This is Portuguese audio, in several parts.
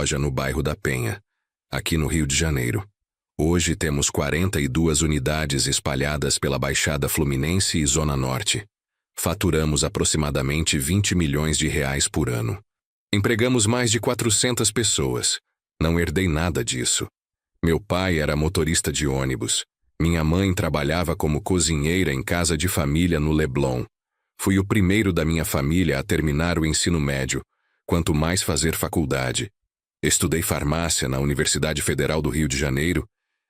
loja no bairro da Penha, aqui no Rio de Janeiro. Hoje temos 42 unidades espalhadas pela Baixada Fluminense e Zona Norte. Faturamos aproximadamente 20 milhões de reais por ano. Empregamos mais de 400 pessoas. Não herdei nada disso. Meu pai era motorista de ônibus. Minha mãe trabalhava como cozinheira em casa de família no Leblon. Fui o primeiro da minha família a terminar o ensino médio, quanto mais fazer faculdade. Estudei farmácia na Universidade Federal do Rio de Janeiro,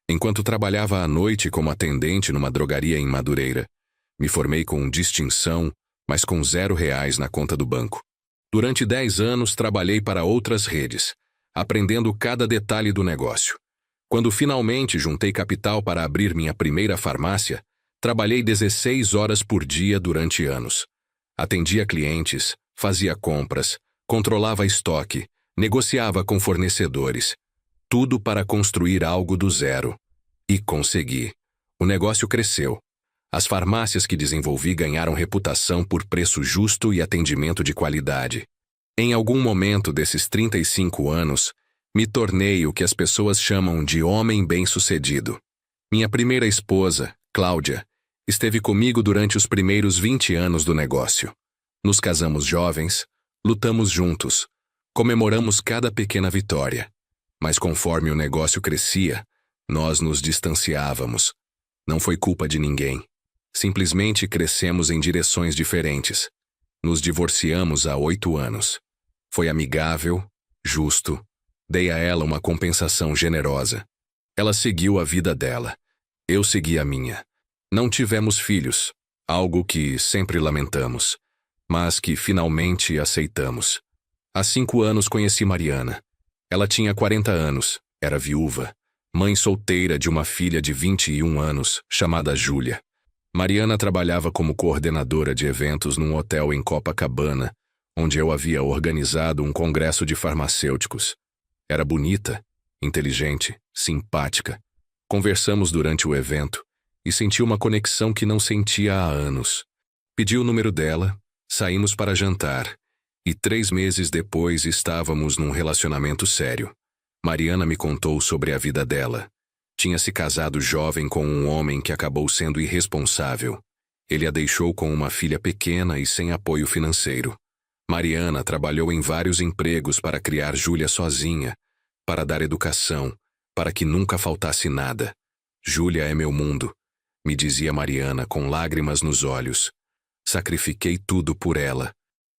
enquanto trabalhava à noite como atendente numa drogaria em Madureira. Me formei com distinção, mas com R$0 na conta do banco. Durante 10 anos trabalhei para outras redes, aprendendo cada detalhe do negócio. Quando finalmente juntei capital para abrir minha primeira farmácia, trabalhei 16 horas por dia durante anos. Atendia clientes, fazia compras, controlava estoque, negociava com fornecedores. Tudo para construir algo do zero. E consegui. O negócio cresceu. As farmácias que desenvolvi ganharam reputação por preço justo e atendimento de qualidade. Em algum momento desses 35 anos, me tornei o que as pessoas chamam de homem bem-sucedido. Minha primeira esposa, Cláudia, esteve comigo durante os primeiros 20 anos do negócio. Nos casamos jovens, lutamos juntos, comemoramos cada pequena vitória. Mas conforme o negócio crescia, nós nos distanciávamos. Não foi culpa de ninguém. Simplesmente crescemos em direções diferentes. Nos divorciamos há 8 anos. Foi amigável, justo. Dei a ela uma compensação generosa. Ela seguiu a vida dela. Eu segui a minha. Não tivemos filhos, algo que sempre lamentamos, mas que finalmente aceitamos. Há 5 anos conheci Mariana. Ela tinha 40 anos, era viúva, mãe solteira de uma filha de 21 anos, chamada Júlia. Mariana trabalhava como coordenadora de eventos num hotel em Copacabana, onde eu havia organizado um congresso de farmacêuticos. Era bonita, inteligente, simpática. Conversamos durante o evento e senti uma conexão que não sentia há anos. Pedi o número dela, saímos para jantar, e 3 meses depois estávamos num relacionamento sério. Mariana me contou sobre a vida dela. Tinha se casado jovem com um homem que acabou sendo irresponsável. Ele a deixou com uma filha pequena e sem apoio financeiro. Mariana trabalhou em vários empregos para criar Júlia sozinha, para dar educação, para que nunca faltasse nada. Júlia é meu mundo, me dizia Mariana com lágrimas nos olhos. Sacrifiquei tudo por ela.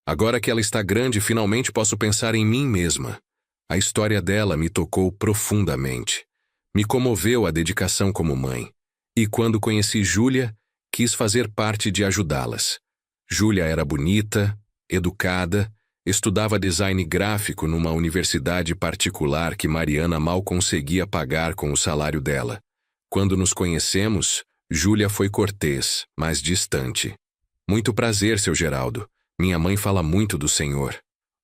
Agora que ela está grande, finalmente posso pensar em mim mesma. A história dela me tocou profundamente. Me comoveu a dedicação como mãe. E quando conheci Júlia, quis fazer parte de ajudá-las. Júlia era bonita, educada, estudava design gráfico numa universidade particular que Mariana mal conseguia pagar com o salário dela. Quando nos conhecemos, Júlia foi cortês, mas distante. Muito prazer, seu Geraldo. Minha mãe fala muito do senhor.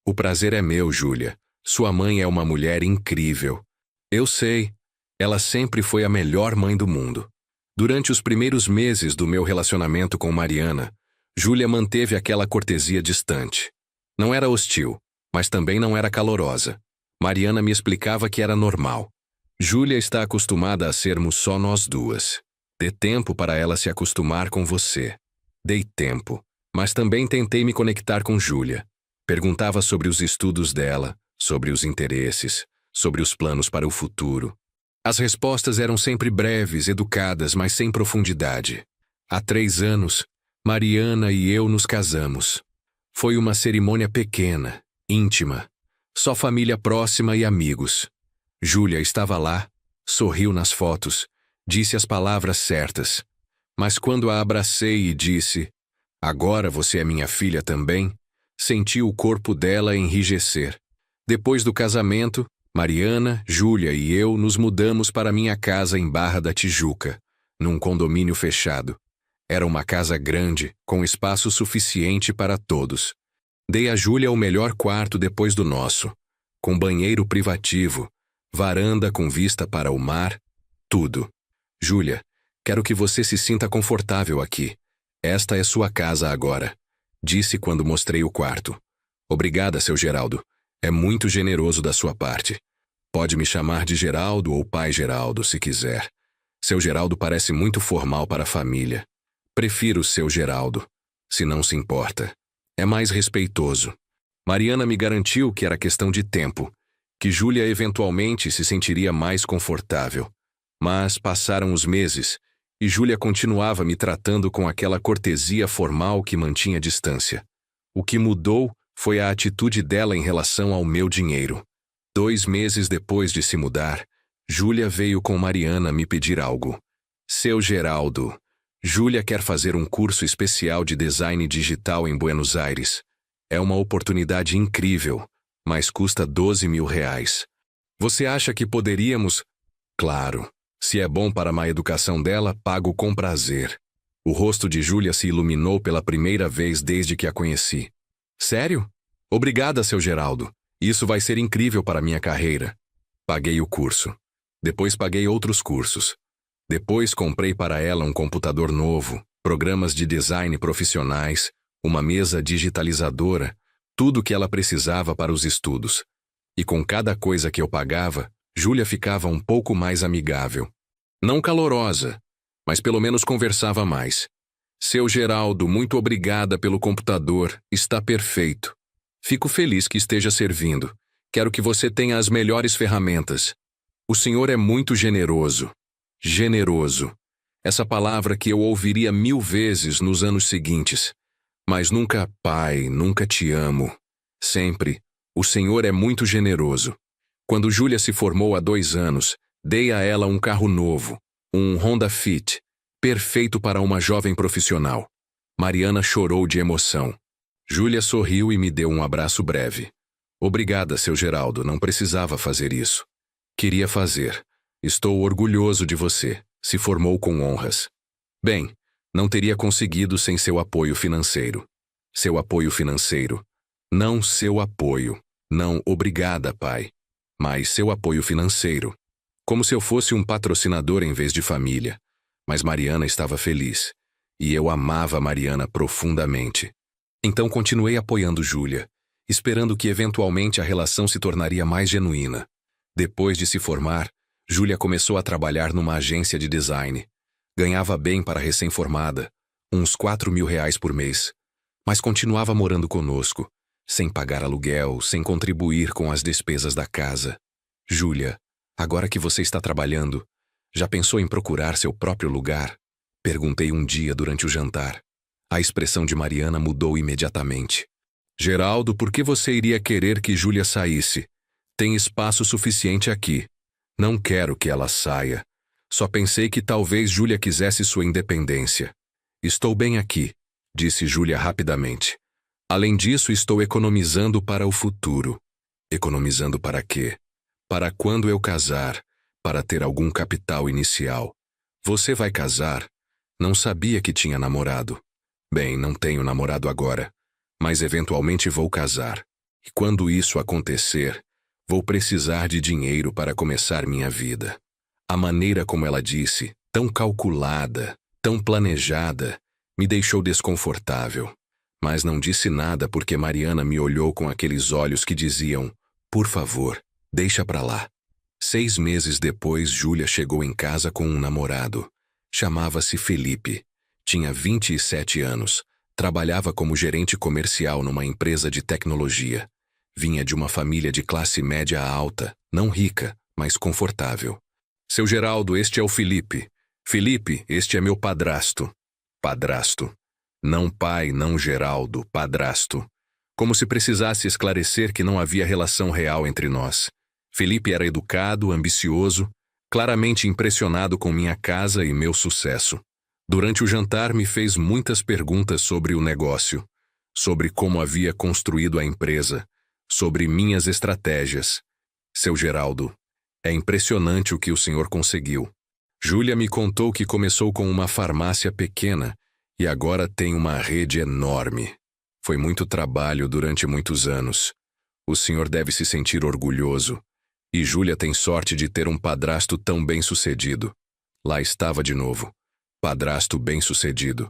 O prazer é meu, Júlia. Sua mãe é uma mulher incrível. Eu sei. Ela sempre foi a melhor mãe do mundo. Durante os primeiros meses do meu relacionamento com Mariana, Júlia manteve aquela cortesia distante. Não era hostil, mas também não era calorosa. Mariana me explicava que era normal. Júlia está acostumada a sermos só nós duas. Dê tempo para ela se acostumar com você. Dei tempo, mas também tentei me conectar com Júlia. Perguntava sobre os estudos dela, sobre os interesses, sobre os planos para o futuro. As respostas eram sempre breves, educadas, mas sem profundidade. Há 3 anos, Mariana e eu nos casamos. Foi uma cerimônia pequena, íntima, só família próxima e amigos. Júlia estava lá, sorriu nas fotos, disse as palavras certas. Mas quando a abracei e disse, "Agora você é minha filha também", senti o corpo dela enrijecer. Depois do casamento, Mariana, Júlia e eu nos mudamos para minha casa em Barra da Tijuca, num condomínio fechado. Era uma casa grande, com espaço suficiente para todos. Dei a Júlia o melhor quarto depois do nosso, com banheiro privativo, varanda com vista para o mar, tudo. Júlia, quero que você se sinta confortável aqui. Esta é sua casa agora, disse quando mostrei o quarto. Obrigada, seu Geraldo. É muito generoso da sua parte. Pode me chamar de Geraldo ou pai Geraldo, se quiser. Seu Geraldo parece muito formal para a família. Prefiro seu Geraldo, se não se importa. É mais respeitoso. Mariana me garantiu que era questão de tempo, que Júlia eventualmente se sentiria mais confortável. Mas passaram os meses, e Júlia continuava me tratando com aquela cortesia formal que mantinha distância. O que mudou foi a atitude dela em relação ao meu dinheiro. 2 meses depois de se mudar, Júlia veio com Mariana me pedir algo. Seu Geraldo, Júlia quer fazer um curso especial de design digital em Buenos Aires. É uma oportunidade incrível, mas custa R$ 12.000. Você acha que poderíamos? Claro. Se é bom para a má educação dela, pago com prazer. O rosto de Júlia se iluminou pela primeira vez desde que a conheci. Sério? Obrigada, seu Geraldo. Isso vai ser incrível para minha carreira. Paguei o curso. Depois paguei outros cursos. Depois comprei para ela um computador novo, programas de design profissionais, uma mesa digitalizadora, tudo o que ela precisava para os estudos. E com cada coisa que eu pagava, Júlia ficava um pouco mais amigável. Não calorosa, mas pelo menos conversava mais. Seu Geraldo, muito obrigada pelo computador, está perfeito. Fico feliz que esteja servindo. Quero que você tenha as melhores ferramentas. O senhor é muito generoso. Generoso. Essa palavra que eu ouviria 1000 vezes nos anos seguintes. Mas nunca, pai, nunca te amo. Sempre, o senhor é muito generoso. Quando Júlia se formou há 2 anos, dei a ela um carro novo, um Honda Fit, perfeito para uma jovem profissional. Mariana chorou de emoção. Júlia sorriu e me deu um abraço breve. Obrigada, seu Geraldo, não precisava fazer isso. Queria fazer. Estou orgulhoso de você. Se formou com honras. Bem, não teria conseguido sem seu apoio financeiro. Seu apoio financeiro. Não seu apoio. Não, obrigada, pai. Mas seu apoio financeiro. Como se eu fosse um patrocinador em vez de família. Mas Mariana estava feliz. E eu amava Mariana profundamente. Então continuei apoiando Júlia, esperando que eventualmente a relação se tornaria mais genuína. Depois de se formar, Júlia começou a trabalhar numa agência de design. Ganhava bem para recém-formada, uns R$ 4.000 por mês. Mas continuava morando conosco, sem pagar aluguel, sem contribuir com as despesas da casa. Júlia, agora que você está trabalhando, já pensou em procurar seu próprio lugar? Perguntei um dia durante o jantar. A expressão de Mariana mudou imediatamente. Geraldo, por que você iria querer que Júlia saísse? Tem espaço suficiente aqui. Não quero que ela saia. Só pensei que talvez Júlia quisesse sua independência. Estou bem aqui, disse Júlia rapidamente. Além disso, estou economizando para o futuro. Economizando para quê? Para quando eu casar, para ter algum capital inicial. Você vai casar? Não sabia que tinha namorado. Bem, não tenho namorado agora, mas eventualmente vou casar. E quando isso acontecer, vou precisar de dinheiro para começar minha vida. A maneira como ela disse, tão calculada, tão planejada, me deixou desconfortável. Mas não disse nada porque Mariana me olhou com aqueles olhos que diziam, por favor, deixa pra lá. 6 meses depois, Júlia chegou em casa com um namorado. Chamava-se Felipe. Tinha 27 anos. Trabalhava como gerente comercial numa empresa de tecnologia. Vinha de uma família de classe média alta, não rica, mas confortável. Seu Geraldo, este é o Felipe. Felipe, este é meu padrasto. Padrasto. Não pai, não Geraldo, padrasto. Como se precisasse esclarecer que não havia relação real entre nós. Felipe era educado, ambicioso, claramente impressionado com minha casa e meu sucesso. Durante o jantar me fez muitas perguntas sobre o negócio, sobre como havia construído a empresa, sobre minhas estratégias. Seu Geraldo, é impressionante o que o senhor conseguiu. Júlia me contou que começou com uma farmácia pequena e agora tem uma rede enorme. Foi muito trabalho durante muitos anos. O senhor deve se sentir orgulhoso. E Júlia tem sorte de ter um padrasto tão bem-sucedido. Lá estava de novo. Padrasto bem-sucedido.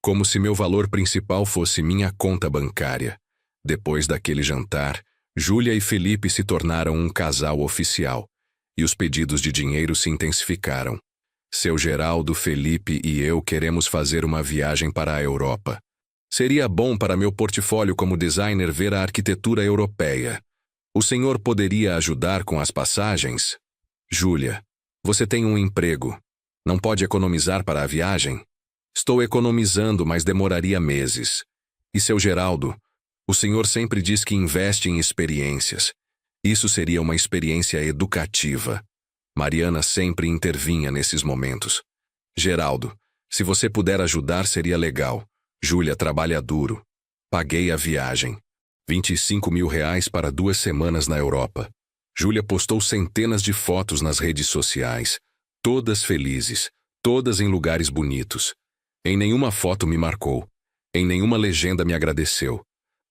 Como se meu valor principal fosse minha conta bancária. Depois daquele jantar, Júlia e Felipe se tornaram um casal oficial, e os pedidos de dinheiro se intensificaram. Seu Geraldo, Felipe e eu queremos fazer uma viagem para a Europa. Seria bom para meu portfólio como designer ver a arquitetura europeia. O senhor poderia ajudar com as passagens? Júlia, você tem um emprego. Não pode economizar para a viagem? Estou economizando, mas demoraria meses. E seu Geraldo, o senhor sempre diz que investe em experiências. Isso seria uma experiência educativa. Mariana sempre intervinha nesses momentos. Geraldo, se você puder ajudar seria legal. Júlia trabalha duro. Paguei a viagem. 25 mil reais para 2 semanas na Europa. Júlia postou centenas de fotos nas redes sociais. Todas felizes, todas em lugares bonitos. Em nenhuma foto me marcou. Em nenhuma legenda me agradeceu.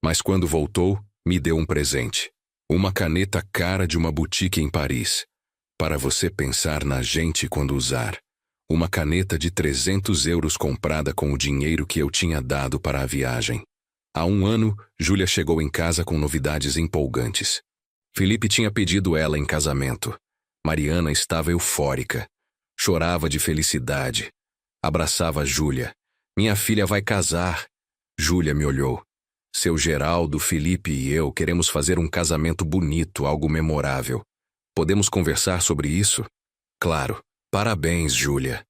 Mas quando voltou, me deu um presente. Uma caneta cara de uma boutique em Paris. Para você pensar na gente quando usar. Uma caneta de 300 euros comprada com o dinheiro que eu tinha dado para a viagem. Há 1 ano, Júlia chegou em casa com novidades empolgantes. Felipe tinha pedido ela em casamento. Mariana estava eufórica. Chorava de felicidade. Abraçava Júlia. Minha filha vai casar. Júlia me olhou. Seu Geraldo, Felipe e eu queremos fazer um casamento bonito, algo memorável. Podemos conversar sobre isso? Claro. Parabéns, Júlia.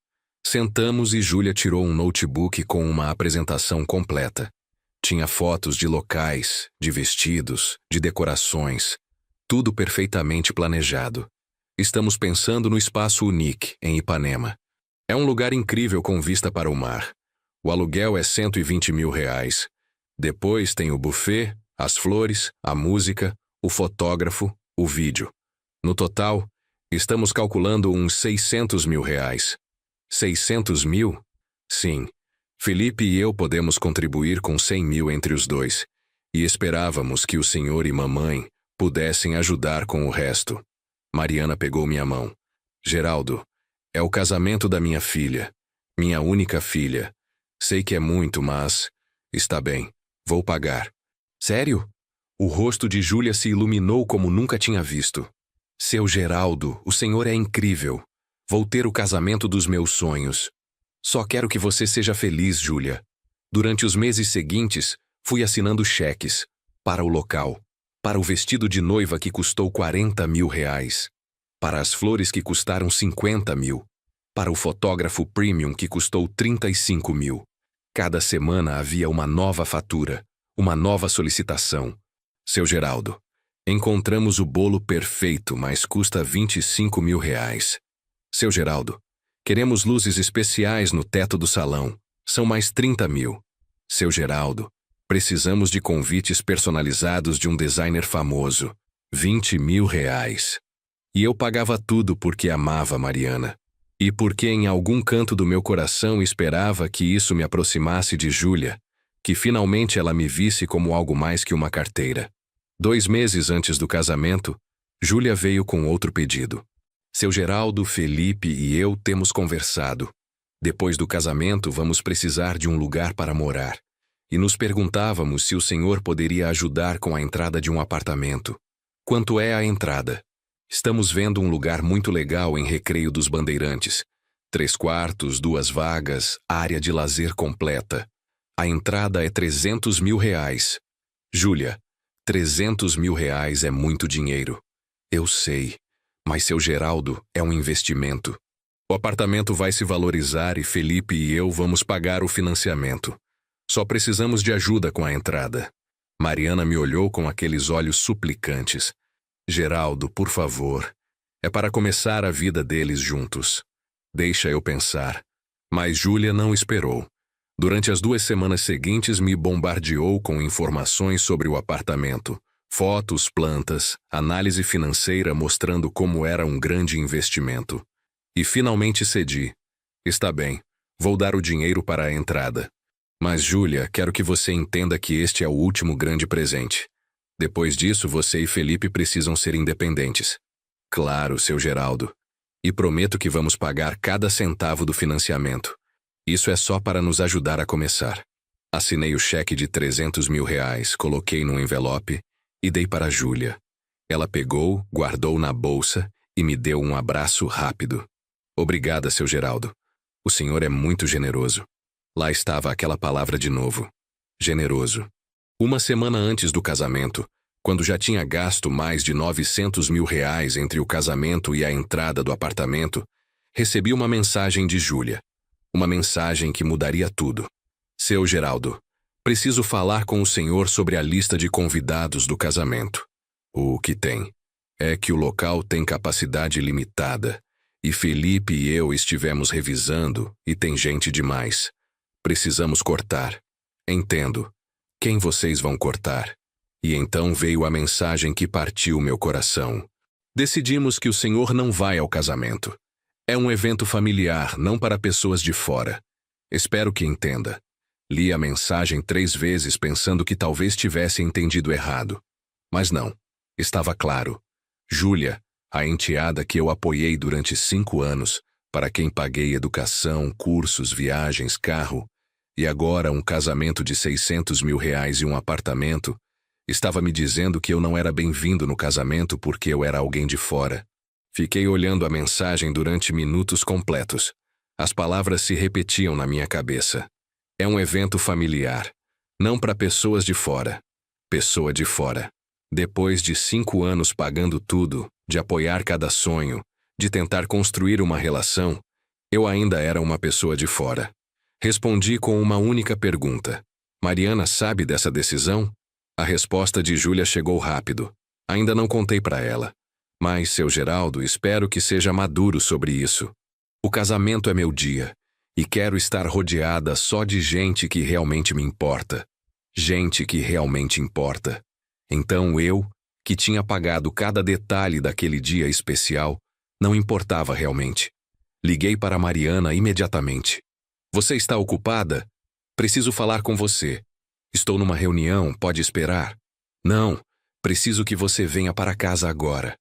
Sentamos e Júlia tirou um notebook com uma apresentação completa. Tinha fotos de locais, de vestidos, de decorações. Tudo perfeitamente planejado. Estamos pensando no Espaço Unique, em Ipanema. É um lugar incrível com vista para o mar. O aluguel é 120 mil reais. Depois tem o buffet, as flores, a música, o fotógrafo, o vídeo. No total, estamos calculando uns 600 mil reais. 600 mil? Sim. Felipe e eu podemos contribuir com 100 mil entre os dois. E esperávamos que o senhor e mamãe pudessem ajudar com o resto. Mariana pegou minha mão. Geraldo, é o casamento da minha filha. Minha única filha. Sei que é muito, mas... Está bem, vou pagar. Sério? O rosto de Júlia se iluminou como nunca tinha visto. Seu Geraldo, o senhor é incrível. Vou ter o casamento dos meus sonhos. Só quero que você seja feliz, Júlia. Durante os meses seguintes, fui assinando cheques. Para o local. Para o vestido de noiva que custou 40 mil reais. Para as flores que custaram 50 mil. Para o fotógrafo premium que custou 35 mil. Cada semana havia uma nova fatura. Uma nova solicitação. Seu Geraldo. Encontramos o bolo perfeito, mas custa 25 mil reais. Seu Geraldo, queremos luzes especiais no teto do salão. São mais 30 mil. Seu Geraldo, precisamos de convites personalizados de um designer famoso. 20 mil reais. E eu pagava tudo porque amava Mariana. E porque em algum canto do meu coração esperava que isso me aproximasse de Júlia, que finalmente ela me visse como algo mais que uma carteira. 2 meses antes do casamento, Júlia veio com outro pedido. Seu Geraldo, Felipe e eu temos conversado. Depois do casamento, vamos precisar de um lugar para morar. E nos perguntávamos se o senhor poderia ajudar com a entrada de um apartamento. Quanto é a entrada? Estamos vendo um lugar muito legal em Recreio dos Bandeirantes. 3 quartos, 2 vagas, área de lazer completa. A entrada é 300 mil reais. Júlia, 300 mil reais é muito dinheiro. Eu sei, mas seu Geraldo é um investimento. O apartamento vai se valorizar e Felipe e eu vamos pagar o financiamento. Só precisamos de ajuda com a entrada. Mariana me olhou com aqueles olhos suplicantes. Geraldo, por favor. É para começar a vida deles juntos. Deixa eu pensar. Mas Júlia não esperou. Durante as 2 semanas seguintes me bombardeou com informações sobre o apartamento. Fotos, plantas, análise financeira mostrando como era um grande investimento. E finalmente cedi. Está bem, vou dar o dinheiro para a entrada. Mas Júlia, quero que você entenda que este é o último grande presente. Depois disso, você e Felipe precisam ser independentes. Claro, seu Geraldo. E prometo que vamos pagar cada centavo do financiamento. Isso é só para nos ajudar a começar. Assinei o cheque de 300 mil reais, coloquei num envelope e dei para Júlia. Ela pegou, guardou na bolsa e me deu um abraço rápido. Obrigada, seu Geraldo. O senhor é muito generoso. Lá estava aquela palavra de novo. Generoso. Uma semana antes do casamento, quando já tinha gasto mais de 900 mil reais entre o casamento e a entrada do apartamento, recebi uma mensagem de Júlia. Uma mensagem que mudaria tudo. Seu Geraldo, preciso falar com o senhor sobre a lista de convidados do casamento. O que tem é que o local tem capacidade limitada, e Felipe e eu estivemos revisando e tem gente demais. Precisamos cortar. Entendo. Quem vocês vão cortar? E então veio a mensagem que partiu meu coração. Decidimos que o senhor não vai ao casamento. É um evento familiar, não para pessoas de fora. Espero que entenda. Li a mensagem 3 vezes pensando que talvez tivesse entendido errado. Mas não. Estava claro. Júlia, a enteada que eu apoiei durante 5 anos, para quem paguei educação, cursos, viagens, carro, e agora um casamento de 600 mil reais e um apartamento, estava me dizendo que eu não era bem-vindo no casamento porque eu era alguém de fora. Fiquei olhando a mensagem durante minutos completos. As palavras se repetiam na minha cabeça. É um evento familiar, não para pessoas de fora. Pessoa de fora. Depois de 5 anos pagando tudo, de apoiar cada sonho, de tentar construir uma relação, eu ainda era uma pessoa de fora. Respondi com uma única pergunta. Mariana sabe dessa decisão? A resposta de Júlia chegou rápido. Ainda não contei para ela. Mas, seu Geraldo, espero que seja maduro sobre isso. O casamento é meu dia, e quero estar rodeada só de gente que realmente me importa. Gente que realmente importa. Então eu, que tinha pagado cada detalhe daquele dia especial, não importava realmente. Liguei para Mariana imediatamente. Você está ocupada? Preciso falar com você. Estou numa reunião, pode esperar? Não, preciso que você venha para casa agora.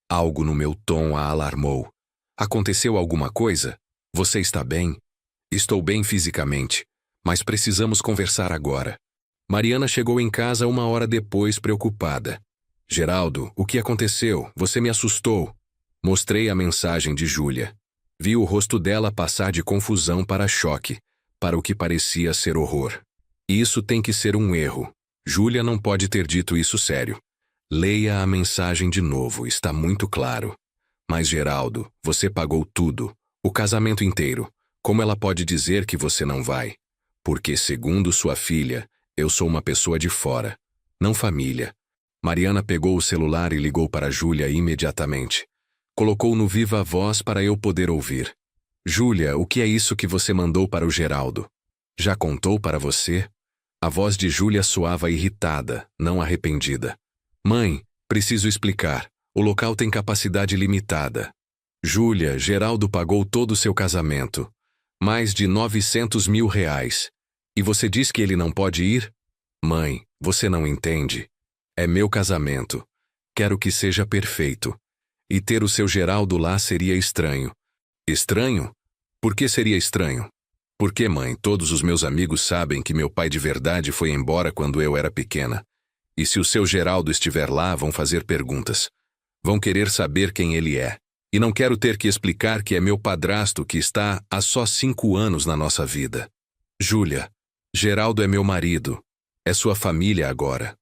Algo no meu tom a alarmou. Aconteceu alguma coisa? Você está bem? Estou bem fisicamente, mas precisamos conversar agora. Mariana chegou em casa 1 hora depois, preocupada. Geraldo, o que aconteceu? Você me assustou. Mostrei a mensagem de Júlia. Vi o rosto dela passar de confusão para choque, para o que parecia ser horror. Isso tem que ser um erro. Júlia não pode ter dito isso sério. Leia a mensagem de novo, está muito claro. Mas Geraldo, você pagou tudo, o casamento inteiro. Como ela pode dizer que você não vai? Porque, segundo sua filha, eu sou uma pessoa de fora, não família. Mariana pegou o celular e ligou para Júlia imediatamente. Colocou no viva voz para eu poder ouvir. Júlia, o que é isso que você mandou para o Geraldo? Já contou para você? A voz de Júlia soava irritada, não arrependida. Mãe, preciso explicar. O local tem capacidade limitada. Júlia, Geraldo pagou todo o seu casamento. Mais de 900 mil reais. E você diz que ele não pode ir? Mãe, você não entende. É meu casamento. Quero que seja perfeito. E ter o seu Geraldo lá seria estranho. Estranho? Por que seria estranho? Porque, mãe, todos os meus amigos sabem que meu pai de verdade foi embora quando eu era pequena. E se o seu Geraldo estiver lá, vão fazer perguntas. Vão querer saber quem ele é. E não quero ter que explicar que é meu padrasto que está há só 5 anos na nossa vida. Júlia, Geraldo é meu marido. É sua família agora.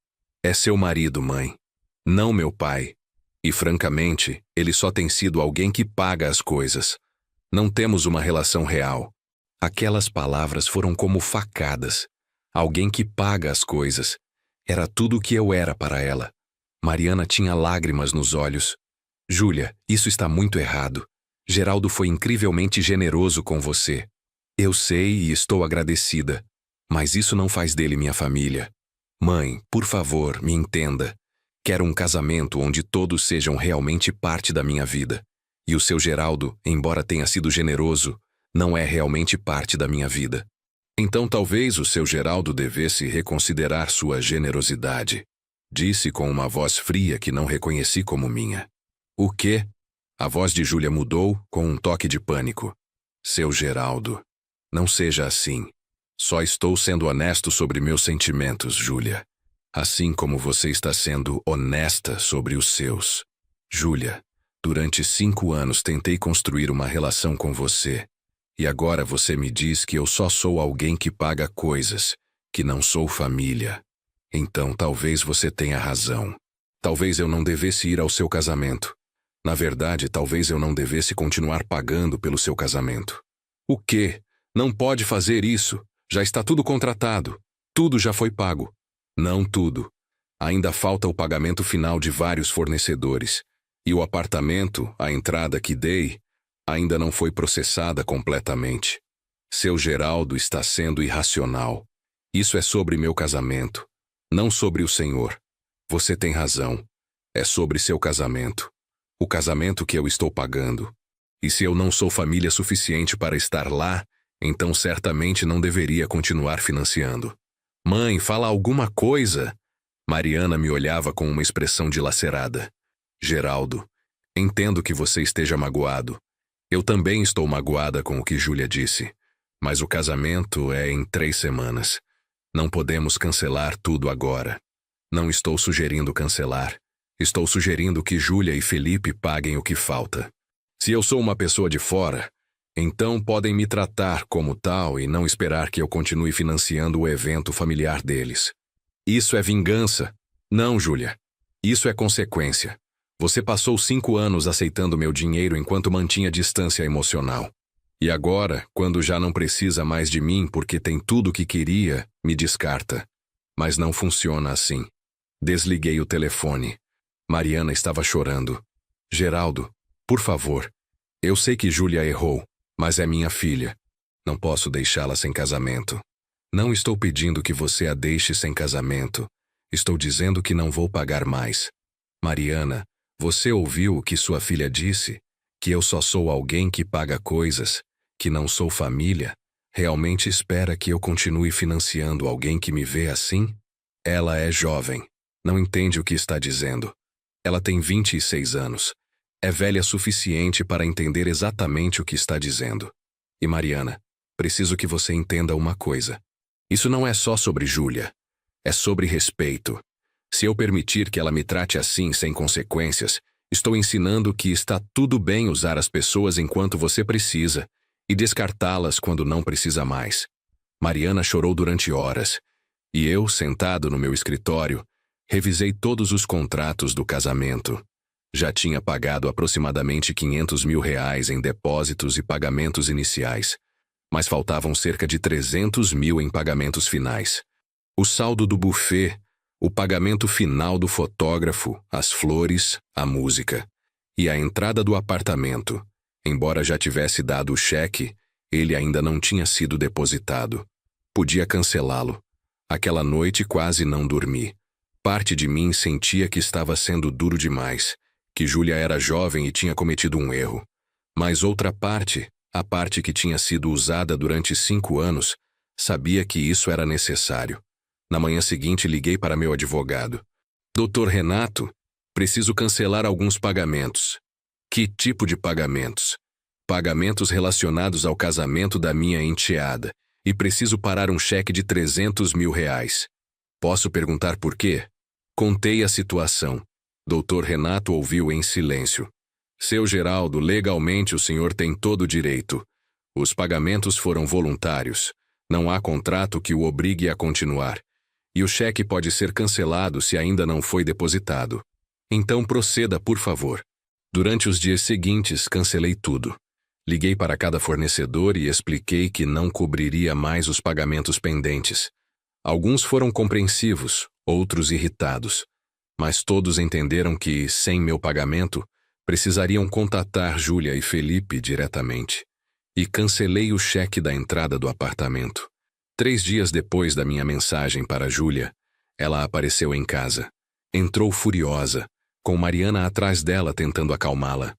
É seu marido, mãe. Não meu pai. E, francamente, ele só tem sido alguém que paga as coisas. Não temos uma relação real. Aquelas palavras foram como facadas. Alguém que paga as coisas. Era tudo o que eu era para ela. Mariana tinha lágrimas nos olhos. Júlia, isso está muito errado. Geraldo foi incrivelmente generoso com você. Eu sei e estou agradecida. Mas isso não faz dele minha família. Mãe, por favor, me entenda. Quero um casamento onde todos sejam realmente parte da minha vida. E o seu Geraldo, embora tenha sido generoso, não é realmente parte da minha vida. Então talvez o seu Geraldo devesse reconsiderar sua generosidade. Disse com uma voz fria que não reconheci como minha. O quê? A voz de Júlia mudou com um toque de pânico. Seu Geraldo, não seja assim. Só estou sendo honesto sobre meus sentimentos, Júlia. Assim como você está sendo honesta sobre os seus. Júlia, durante 5 anos tentei construir uma relação com você. E agora você me diz que eu só sou alguém que paga coisas, que não sou família. Então talvez você tenha razão. Talvez eu não devesse ir ao seu casamento. Na verdade, talvez eu não devesse continuar pagando pelo seu casamento. O quê? Não pode fazer isso. Já está tudo contratado. Tudo já foi pago. Não tudo. Ainda falta o pagamento final de vários fornecedores. E o apartamento, a entrada que dei, ainda não foi processada completamente. Seu Geraldo está sendo irracional. Isso é sobre meu casamento, não sobre o senhor. Você tem razão. É sobre seu casamento. O casamento que eu estou pagando. E se eu não sou família suficiente para estar lá, então certamente não deveria continuar financiando. Mãe, fala alguma coisa. Mariana me olhava com uma expressão dilacerada. Geraldo, entendo que você esteja magoado. Eu também estou magoada com o que Júlia disse. Mas o casamento é em 3 semanas. Não podemos cancelar tudo agora. Não estou sugerindo cancelar. Estou sugerindo que Júlia e Felipe paguem o que falta. Se eu sou uma pessoa de fora, então podem me tratar como tal e não esperar que eu continue financiando o evento familiar deles. Isso é vingança. Não, Júlia. Isso é consequência. Você passou 5 anos aceitando meu dinheiro enquanto mantinha distância emocional. E agora, quando já não precisa mais de mim porque tem tudo o que queria, me descarta. Mas não funciona assim. Desliguei o telefone. Mariana estava chorando. Geraldo, por favor. Eu sei que Júlia errou, mas é minha filha. Não posso deixá-la sem casamento. Não estou pedindo que você a deixe sem casamento. Estou dizendo que não vou pagar mais. Mariana, você ouviu o que sua filha disse? Que eu só sou alguém que paga coisas, que não sou família? Realmente espera que eu continue financiando alguém que me vê assim? Ela é jovem. Não entende o que está dizendo. Ela tem 26 anos. É velha suficiente para entender exatamente o que está dizendo. E Mariana, preciso que você entenda uma coisa. Isso não é só sobre Júlia. É sobre respeito. Se eu permitir que ela me trate assim sem consequências, estou ensinando que está tudo bem usar as pessoas enquanto você precisa e descartá-las quando não precisa mais. Mariana chorou durante horas. E eu, sentado no meu escritório, revisei todos os contratos do casamento. Já tinha pagado aproximadamente R$500 mil em depósitos e pagamentos iniciais, mas faltavam cerca de 300 mil em pagamentos finais. O saldo do buffet, o pagamento final do fotógrafo, as flores, a música. E a entrada do apartamento. Embora já tivesse dado o cheque, ele ainda não tinha sido depositado. Podia cancelá-lo. Aquela noite quase não dormi. Parte de mim sentia que estava sendo duro demais, que Júlia era jovem e tinha cometido um erro. Mas outra parte, a parte que tinha sido usada durante 5 anos, sabia que isso era necessário. Na manhã seguinte liguei para meu advogado. Doutor Renato, preciso cancelar alguns pagamentos. Que tipo de pagamentos? Pagamentos relacionados ao casamento da minha enteada, e preciso parar um cheque de R$300 mil. Posso perguntar por quê? Contei a situação. Doutor Renato ouviu em silêncio. Seu Geraldo, legalmente o senhor tem todo o direito. Os pagamentos foram voluntários. Não há contrato que o obrigue a continuar. E o cheque pode ser cancelado se ainda não foi depositado. Então proceda, por favor. Durante os dias seguintes, cancelei tudo. Liguei para cada fornecedor e expliquei que não cobriria mais os pagamentos pendentes. Alguns foram compreensivos, outros irritados. Mas todos entenderam que, sem meu pagamento, precisariam contatar Júlia e Felipe diretamente. E cancelei o cheque da entrada do apartamento. 3 dias depois da minha mensagem para Júlia, ela apareceu em casa. Entrou furiosa, com Mariana atrás dela tentando acalmá-la.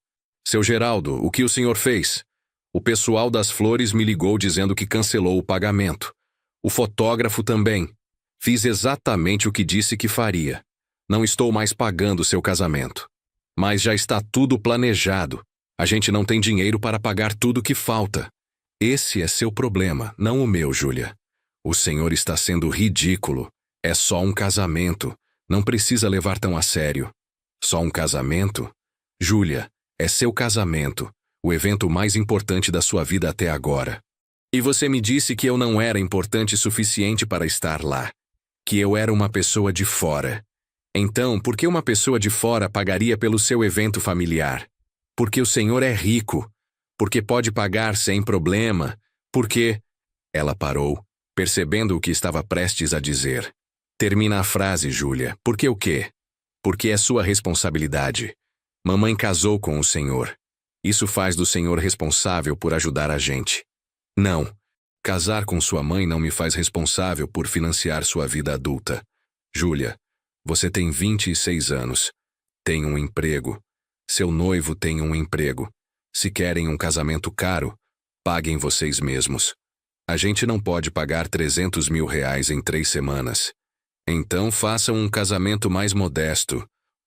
Seu Geraldo, o que o senhor fez? O pessoal das flores me ligou dizendo que cancelou o pagamento. O fotógrafo também. Fiz exatamente o que disse que faria. Não estou mais pagando seu casamento. Mas já está tudo planejado. A gente não tem dinheiro para pagar tudo que falta. Esse é seu problema, não o meu, Júlia. O senhor está sendo ridículo. É só um casamento. Não precisa levar tão a sério. Só um casamento? Júlia, é seu casamento, o evento mais importante da sua vida até agora. E você me disse que eu não era importante o suficiente para estar lá. Que eu era uma pessoa de fora. Então, por que uma pessoa de fora pagaria pelo seu evento familiar? Porque o senhor é rico. Porque pode pagar sem problema. Porque... Ela parou, percebendo o que estava prestes a dizer. Termina a frase, Júlia. Por que o quê? Porque é sua responsabilidade. Mamãe casou com o senhor. Isso faz do senhor responsável por ajudar a gente. Não. Casar com sua mãe não me faz responsável por financiar sua vida adulta. Júlia, você tem 26 anos. Tem um emprego. Seu noivo tem um emprego. Se querem um casamento caro, paguem vocês mesmos. A gente não pode pagar 300 mil reais em 3 semanas. Então façam um casamento mais modesto.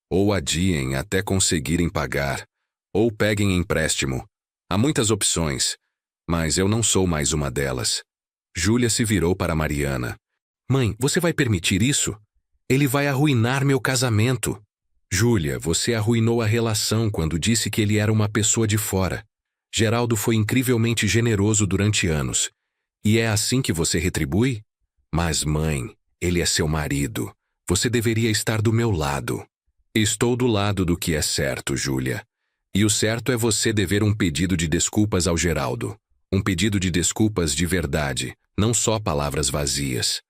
Ou adiem até conseguirem pagar. Ou peguem empréstimo. Há muitas opções. Mas eu não sou mais uma delas. Júlia se virou para Mariana. Mãe, você vai permitir isso? Ele vai arruinar meu casamento. Júlia, você arruinou a relação quando disse que ele era uma pessoa de fora. Geraldo foi incrivelmente generoso durante anos. E é assim que você retribui? Mas, mãe, ele é seu marido. Você deveria estar do meu lado. Estou do lado do que é certo, Júlia. E o certo é você dever um pedido de desculpas ao Geraldo. Um pedido de desculpas de verdade, não só palavras vazias.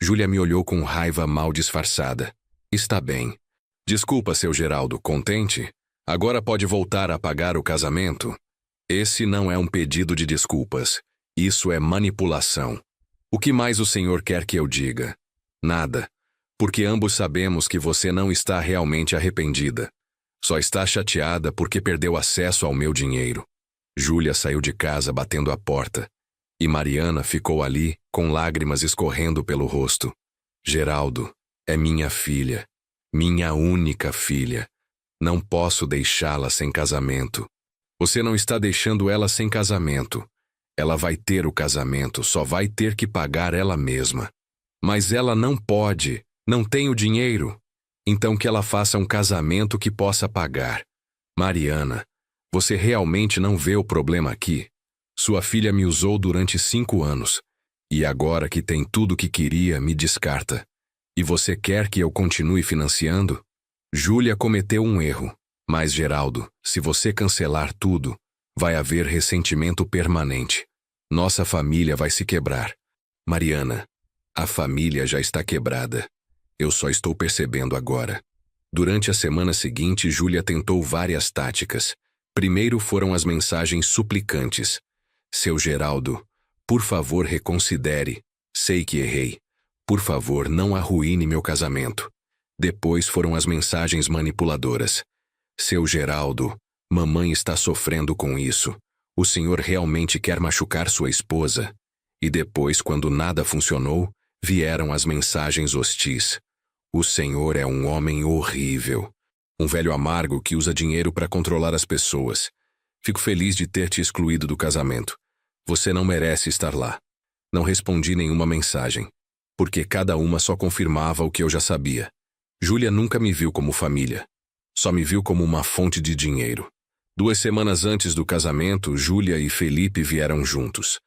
Júlia me olhou com raiva mal disfarçada. Está bem. Desculpa, seu Geraldo, contente? Agora pode voltar a pagar o casamento? Esse não é um pedido de desculpas. Isso é manipulação. O que mais o senhor quer que eu diga? Nada. Porque ambos sabemos que você não está realmente arrependida. Só está chateada porque perdeu acesso ao meu dinheiro. Júlia saiu de casa batendo a porta. E Mariana ficou ali, com lágrimas escorrendo pelo rosto. Geraldo, é minha filha. Minha única filha. Não posso deixá-la sem casamento. Você não está deixando ela sem casamento. Ela vai ter o casamento, só vai ter que pagar ela mesma. Mas ela não pode, não tem o dinheiro. Então que ela faça um casamento que possa pagar. Mariana, você realmente não vê o problema aqui? Sua filha me usou durante 5 anos. E agora que tem tudo o que queria, me descarta. E você quer que eu continue financiando? Júlia cometeu um erro. Mas, Geraldo, se você cancelar tudo, vai haver ressentimento permanente. Nossa família vai se quebrar. Mariana, a família já está quebrada. Eu só estou percebendo agora. Durante a semana seguinte, Júlia tentou várias táticas. Primeiro foram as mensagens suplicantes. Seu Geraldo, por favor, reconsidere. Sei que errei. Por favor, não arruine meu casamento. Depois foram as mensagens manipuladoras. Seu Geraldo, mamãe está sofrendo com isso. O senhor realmente quer machucar sua esposa? E depois, quando nada funcionou, vieram as mensagens hostis. O senhor é um homem horrível. Um velho amargo que usa dinheiro para controlar as pessoas. Fico feliz de ter te excluído do casamento. Você não merece estar lá. Não respondi nenhuma mensagem, porque cada uma só confirmava o que eu já sabia. Júlia nunca me viu como família. Só me viu como uma fonte de dinheiro. 2 semanas antes do casamento, Júlia e Felipe vieram juntos.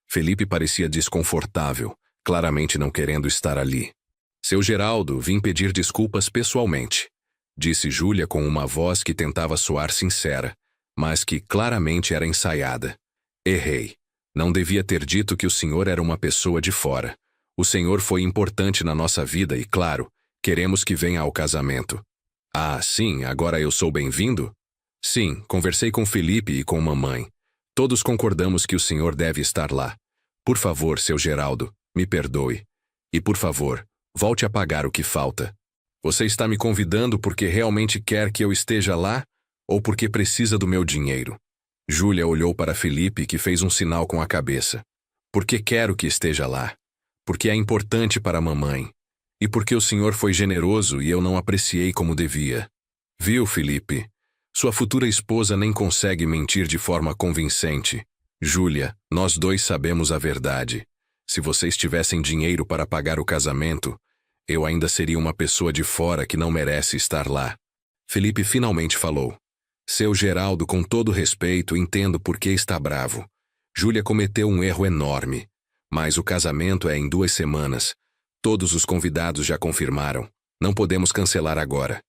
Felipe parecia desconfortável, claramente não querendo estar ali. Seu Geraldo, vim pedir desculpas pessoalmente, disse Júlia com uma voz que tentava soar sincera, mas que claramente era ensaiada. Errei. Não devia ter dito que o senhor era uma pessoa de fora. O senhor foi importante na nossa vida e, claro, queremos que venha ao casamento. Ah, sim, agora eu sou bem-vindo? Sim, conversei com Felipe e com mamãe. Todos concordamos que o senhor deve estar lá. Por favor, seu Geraldo, me perdoe. E por favor, volte a pagar o que falta. Você está me convidando porque realmente quer que eu esteja lá ou porque precisa do meu dinheiro? Júlia olhou para Felipe, que fez um sinal com a cabeça. Porque quero que esteja lá. Porque é importante para a mamãe. E porque o senhor foi generoso e eu não apreciei como devia. Viu, Felipe? Sua futura esposa nem consegue mentir de forma convincente. Júlia, nós dois sabemos a verdade. Se vocês tivessem dinheiro para pagar o casamento, Eu ainda seria uma pessoa de fora que não merece estar lá. Felipe finalmente falou. Seu Geraldo, com todo respeito, entendo por que está bravo. Júlia cometeu um erro enorme. Mas o casamento é em 2 semanas. Todos os convidados já confirmaram. Não podemos cancelar agora.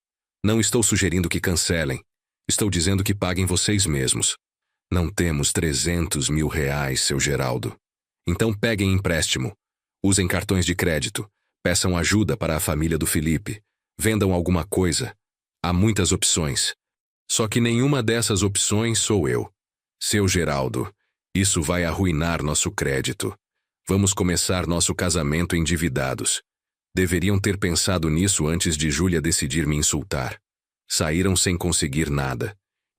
Não estou sugerindo que cancelem. Estou dizendo que paguem vocês mesmos. Não temos 300 mil reais, seu Geraldo. Então peguem empréstimo. Usem cartões de crédito. Peçam ajuda para a família do Felipe. Vendam alguma coisa. Há muitas opções. Só que nenhuma dessas opções sou eu. Seu Geraldo, isso vai arruinar nosso crédito. Vamos começar nosso casamento endividados. Deveriam ter pensado nisso antes de Júlia decidir me insultar. Saíram sem conseguir nada.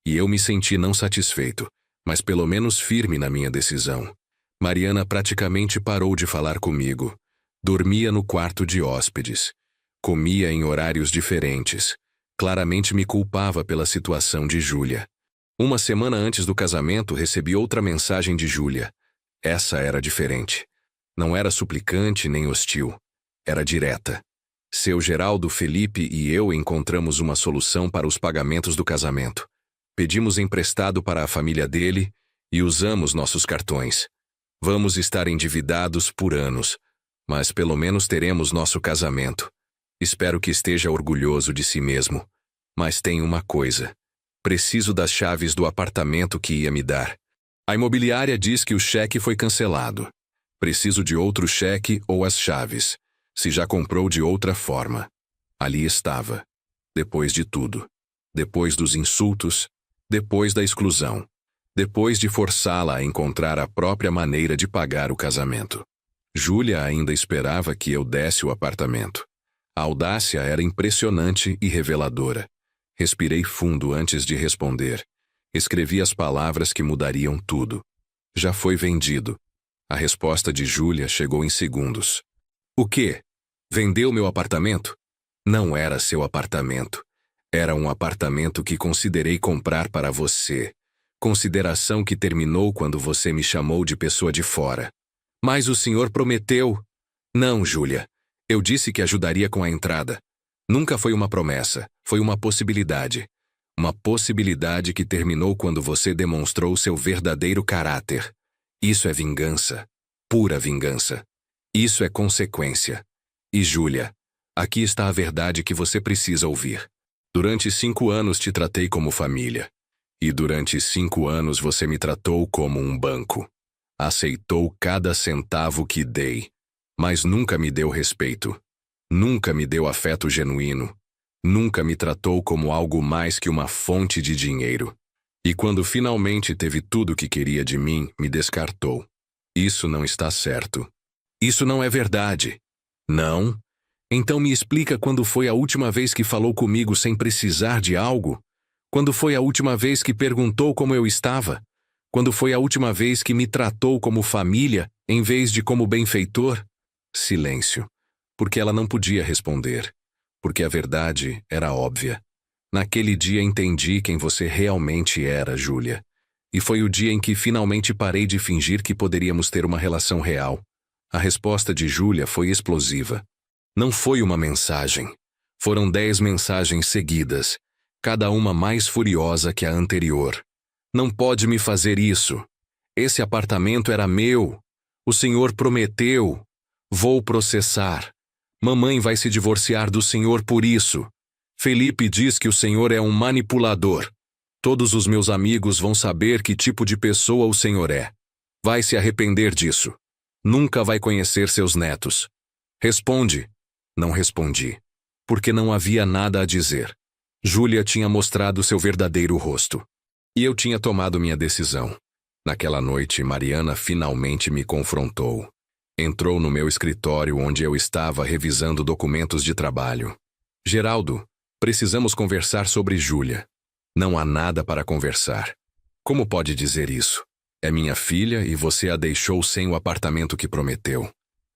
E eu me senti não satisfeito, mas pelo menos firme na minha decisão. Mariana praticamente parou de falar comigo. Dormia no quarto de hóspedes. Comia em horários diferentes. Claramente me culpava pela situação de Júlia. Uma semana antes do casamento, recebi outra mensagem de Júlia. Essa era diferente. Não era suplicante nem hostil. Era direta. Seu Geraldo, Felipe e eu encontramos uma solução para os pagamentos do casamento. Pedimos emprestado para a família dele e usamos nossos cartões. Vamos estar endividados por anos, mas pelo menos teremos nosso casamento. Espero que esteja orgulhoso de si mesmo. Mas tem uma coisa. Preciso das chaves do apartamento que ia me dar. A imobiliária diz que o cheque foi cancelado. Preciso de outro cheque ou as chaves. Se já comprou de outra forma. Ali estava. Depois de tudo. Depois dos insultos. Depois da exclusão. Depois de forçá-la a encontrar a própria maneira de pagar o casamento. Júlia ainda esperava que eu desse o apartamento. A audácia era impressionante e reveladora. Respirei fundo antes de responder. Escrevi as palavras que mudariam tudo. Já foi vendido. A resposta de Júlia chegou em segundos. O quê? Vendeu meu apartamento? Não era seu apartamento. Era um apartamento que considerei comprar para você. Consideração que terminou quando você me chamou de pessoa de fora. Mas o senhor prometeu. Não, Júlia. Eu disse que ajudaria com a entrada. Nunca foi uma promessa, foi uma possibilidade. Uma possibilidade que terminou quando você demonstrou seu verdadeiro caráter. Isso é vingança. Pura vingança. Isso é consequência. E Júlia, aqui está a verdade que você precisa ouvir. Durante 5 anos te tratei como família. E durante 5 anos você me tratou como um banco. Aceitou cada centavo que dei. Mas nunca me deu respeito. Nunca me deu afeto genuíno. Nunca me tratou como algo mais que uma fonte de dinheiro. E quando finalmente teve tudo o que queria de mim, me descartou. Isso não está certo. Isso não é verdade. Não? Então me explica quando foi a última vez que falou comigo sem precisar de algo? Quando foi a última vez que perguntou como eu estava? Quando foi a última vez que me tratou como família, em vez de como benfeitor? Silêncio. Porque ela não podia responder. Porque a verdade era óbvia. Naquele dia entendi quem você realmente era, Júlia. E foi o dia em que finalmente parei de fingir que poderíamos ter uma relação real. A resposta de Júlia foi explosiva. Não foi uma mensagem. Foram 10 mensagens seguidas, cada uma mais furiosa que a anterior. Não pode me fazer isso. Esse apartamento era meu. O senhor prometeu. Vou processar. Mamãe vai se divorciar do senhor por isso. Felipe diz que o senhor é um manipulador. Todos os meus amigos vão saber que tipo de pessoa o senhor é. Vai se arrepender disso. Nunca vai conhecer seus netos. Responde. Não respondi. Porque não havia nada a dizer. Júlia tinha mostrado seu verdadeiro rosto. E eu tinha tomado minha decisão. Naquela noite, Mariana finalmente me confrontou. Entrou no meu escritório onde eu estava revisando documentos de trabalho. Geraldo, precisamos conversar sobre Júlia. Não há nada para conversar. Como pode dizer isso? É minha filha e você a deixou sem o apartamento que prometeu.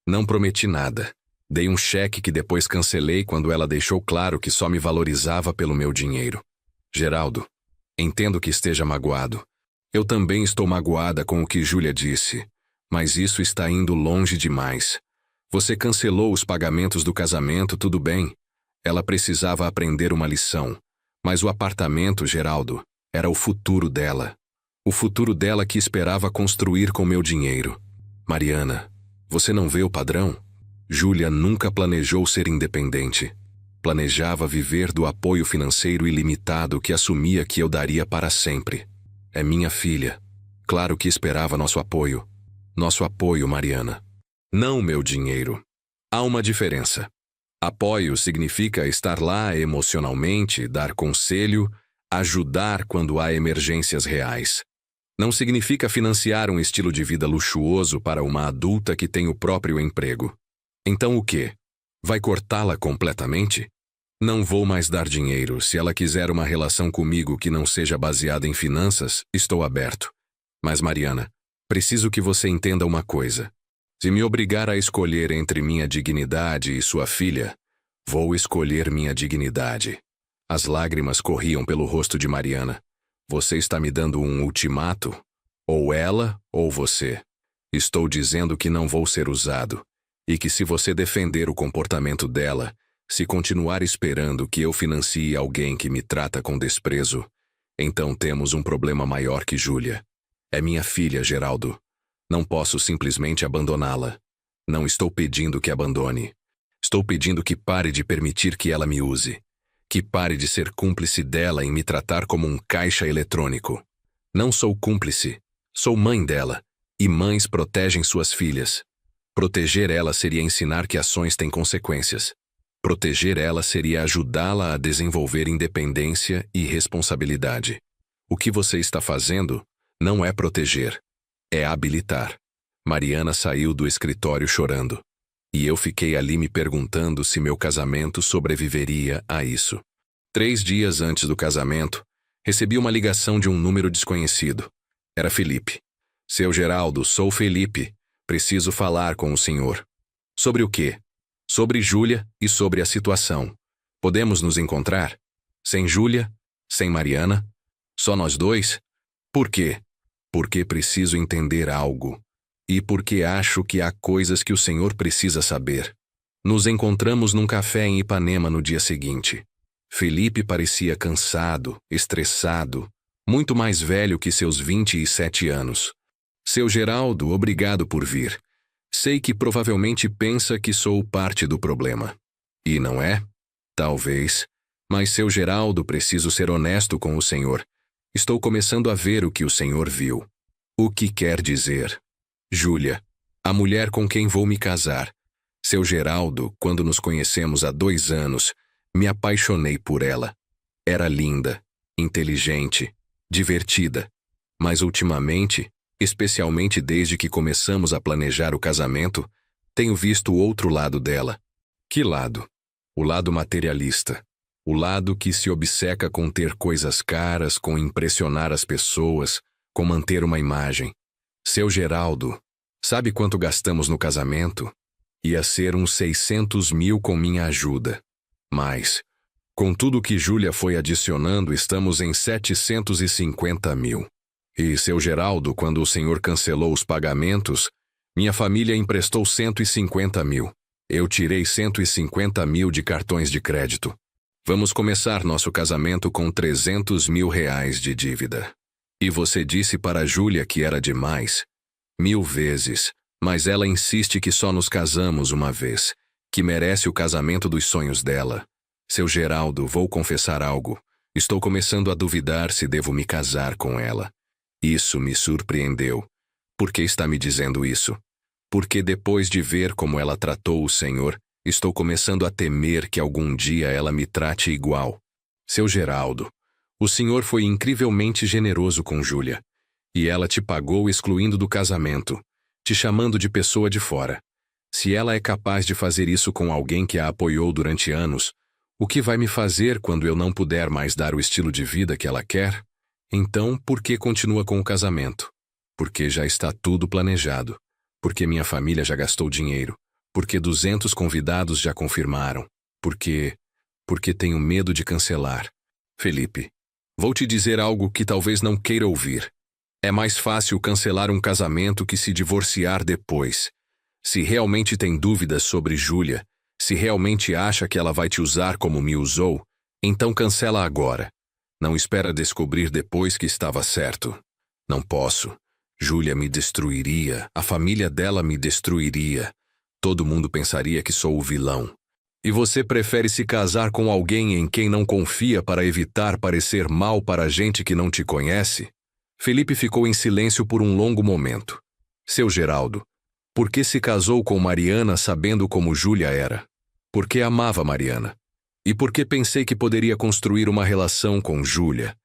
Não prometi nada. Dei um cheque que depois cancelei quando ela deixou claro que só me valorizava pelo meu dinheiro. Geraldo, entendo que esteja magoado. Eu também estou magoada com o que Júlia disse. Mas isso está indo longe demais. Você cancelou os pagamentos do casamento, tudo bem. Ela precisava aprender uma lição. Mas o apartamento, Geraldo, era o futuro dela. O futuro dela que esperava construir com meu dinheiro. Mariana, você não vê o padrão? Júlia nunca planejou ser independente. Planejava viver do apoio financeiro ilimitado que assumia que eu daria para sempre. É minha filha. Claro que esperava nosso apoio. Nosso apoio, Mariana. Não meu dinheiro. Há uma diferença. Apoio significa estar lá emocionalmente, dar conselho, ajudar quando há emergências reais. Não significa financiar um estilo de vida luxuoso para uma adulta que tem o próprio emprego. Então o quê? Vai cortá-la completamente? Não vou mais dar dinheiro. Se ela quiser uma relação comigo que não seja baseada em finanças, estou aberto. Mas, Mariana, preciso que você entenda uma coisa. Se me obrigar a escolher entre minha dignidade e sua filha, vou escolher minha dignidade. As lágrimas corriam pelo rosto de Mariana. Você está me dando um ultimato? Ou ela, ou você. Estou dizendo que não vou ser usado. E que se você defender o comportamento dela, se continuar esperando que eu financie alguém que me trata com desprezo, então temos um problema maior que Júlia. É minha filha, Geraldo. Não posso simplesmente abandoná-la. Não estou pedindo que abandone. Estou pedindo que pare de permitir que ela me use. Que pare de ser cúmplice dela em me tratar como um caixa eletrônico. Não sou cúmplice. Sou mãe dela. E mães protegem suas filhas. Proteger ela seria ensinar que ações têm consequências. Proteger ela seria ajudá-la a desenvolver independência e responsabilidade. O que você está fazendo não é proteger. É habilitar. Mariana saiu do escritório chorando. E eu fiquei ali me perguntando se meu casamento sobreviveria a isso. 3 dias antes do casamento, recebi uma ligação de um número desconhecido. Era Felipe. Seu Geraldo, sou Felipe. Preciso falar com o senhor. Sobre o quê? Sobre Júlia e sobre a situação. Podemos nos encontrar? Sem Júlia? Sem Mariana? Só nós dois? Por quê? Porque preciso entender algo. E porque acho que há coisas que o senhor precisa saber. Nos encontramos num café em Ipanema no dia seguinte. Felipe parecia cansado, estressado, muito mais velho que seus 27 anos. Seu Geraldo, obrigado por vir. Sei que provavelmente pensa que sou parte do problema. E não é? Talvez. Mas, seu Geraldo, preciso ser honesto com o senhor. Estou começando a ver o que o senhor viu. O que quer dizer? Júlia, a mulher com quem vou me casar. Seu Geraldo, quando nos conhecemos há 2 anos, me apaixonei por ela. Era linda, inteligente, divertida. Mas ultimamente, especialmente desde que começamos a planejar o casamento, tenho visto o outro lado dela. Que lado? O lado materialista. O lado que se obceca com ter coisas caras, com impressionar as pessoas, com manter uma imagem. Seu Geraldo, sabe quanto gastamos no casamento? Ia ser uns 600 mil com minha ajuda. Mas, com tudo que Júlia foi adicionando, estamos em 750 mil. E, seu Geraldo, quando o senhor cancelou os pagamentos, minha família emprestou 150 mil. Eu tirei 150 mil de cartões de crédito. Vamos começar nosso casamento com 300 mil reais de dívida. E você disse para Júlia que era demais. 1000 vezes. Mas ela insiste que só nos casamos uma vez. Que merece o casamento dos sonhos dela. Seu Geraldo, vou confessar algo. Estou começando a duvidar se devo me casar com ela. Isso me surpreendeu. Por que está me dizendo isso? Porque depois de ver como ela tratou o senhor, estou começando a temer que algum dia ela me trate igual. Seu Geraldo, o senhor foi incrivelmente generoso com Júlia. E ela te pagou excluindo do casamento, te chamando de pessoa de fora. Se ela é capaz de fazer isso com alguém que a apoiou durante anos, o que vai me fazer quando eu não puder mais dar o estilo de vida que ela quer? Então, por que continua com o casamento? Porque já está tudo planejado. Porque minha família já gastou dinheiro. Porque 200 convidados já confirmaram. Porque tenho medo de cancelar. Felipe, vou te dizer algo que talvez não queira ouvir. É mais fácil cancelar um casamento que se divorciar depois. Se realmente tem dúvidas sobre Júlia, se realmente acha que ela vai te usar como me usou, então cancela agora. Não espera descobrir depois que estava certo. Não posso. Júlia me destruiria, a família dela me destruiria. Todo mundo pensaria que sou o vilão. E você prefere se casar com alguém em quem não confia para evitar parecer mal para a gente que não te conhece? Felipe ficou em silêncio por um longo momento. Seu Geraldo, por que se casou com Mariana sabendo como Júlia era? Porque amava Mariana. E porque pensei que poderia construir uma relação com Júlia.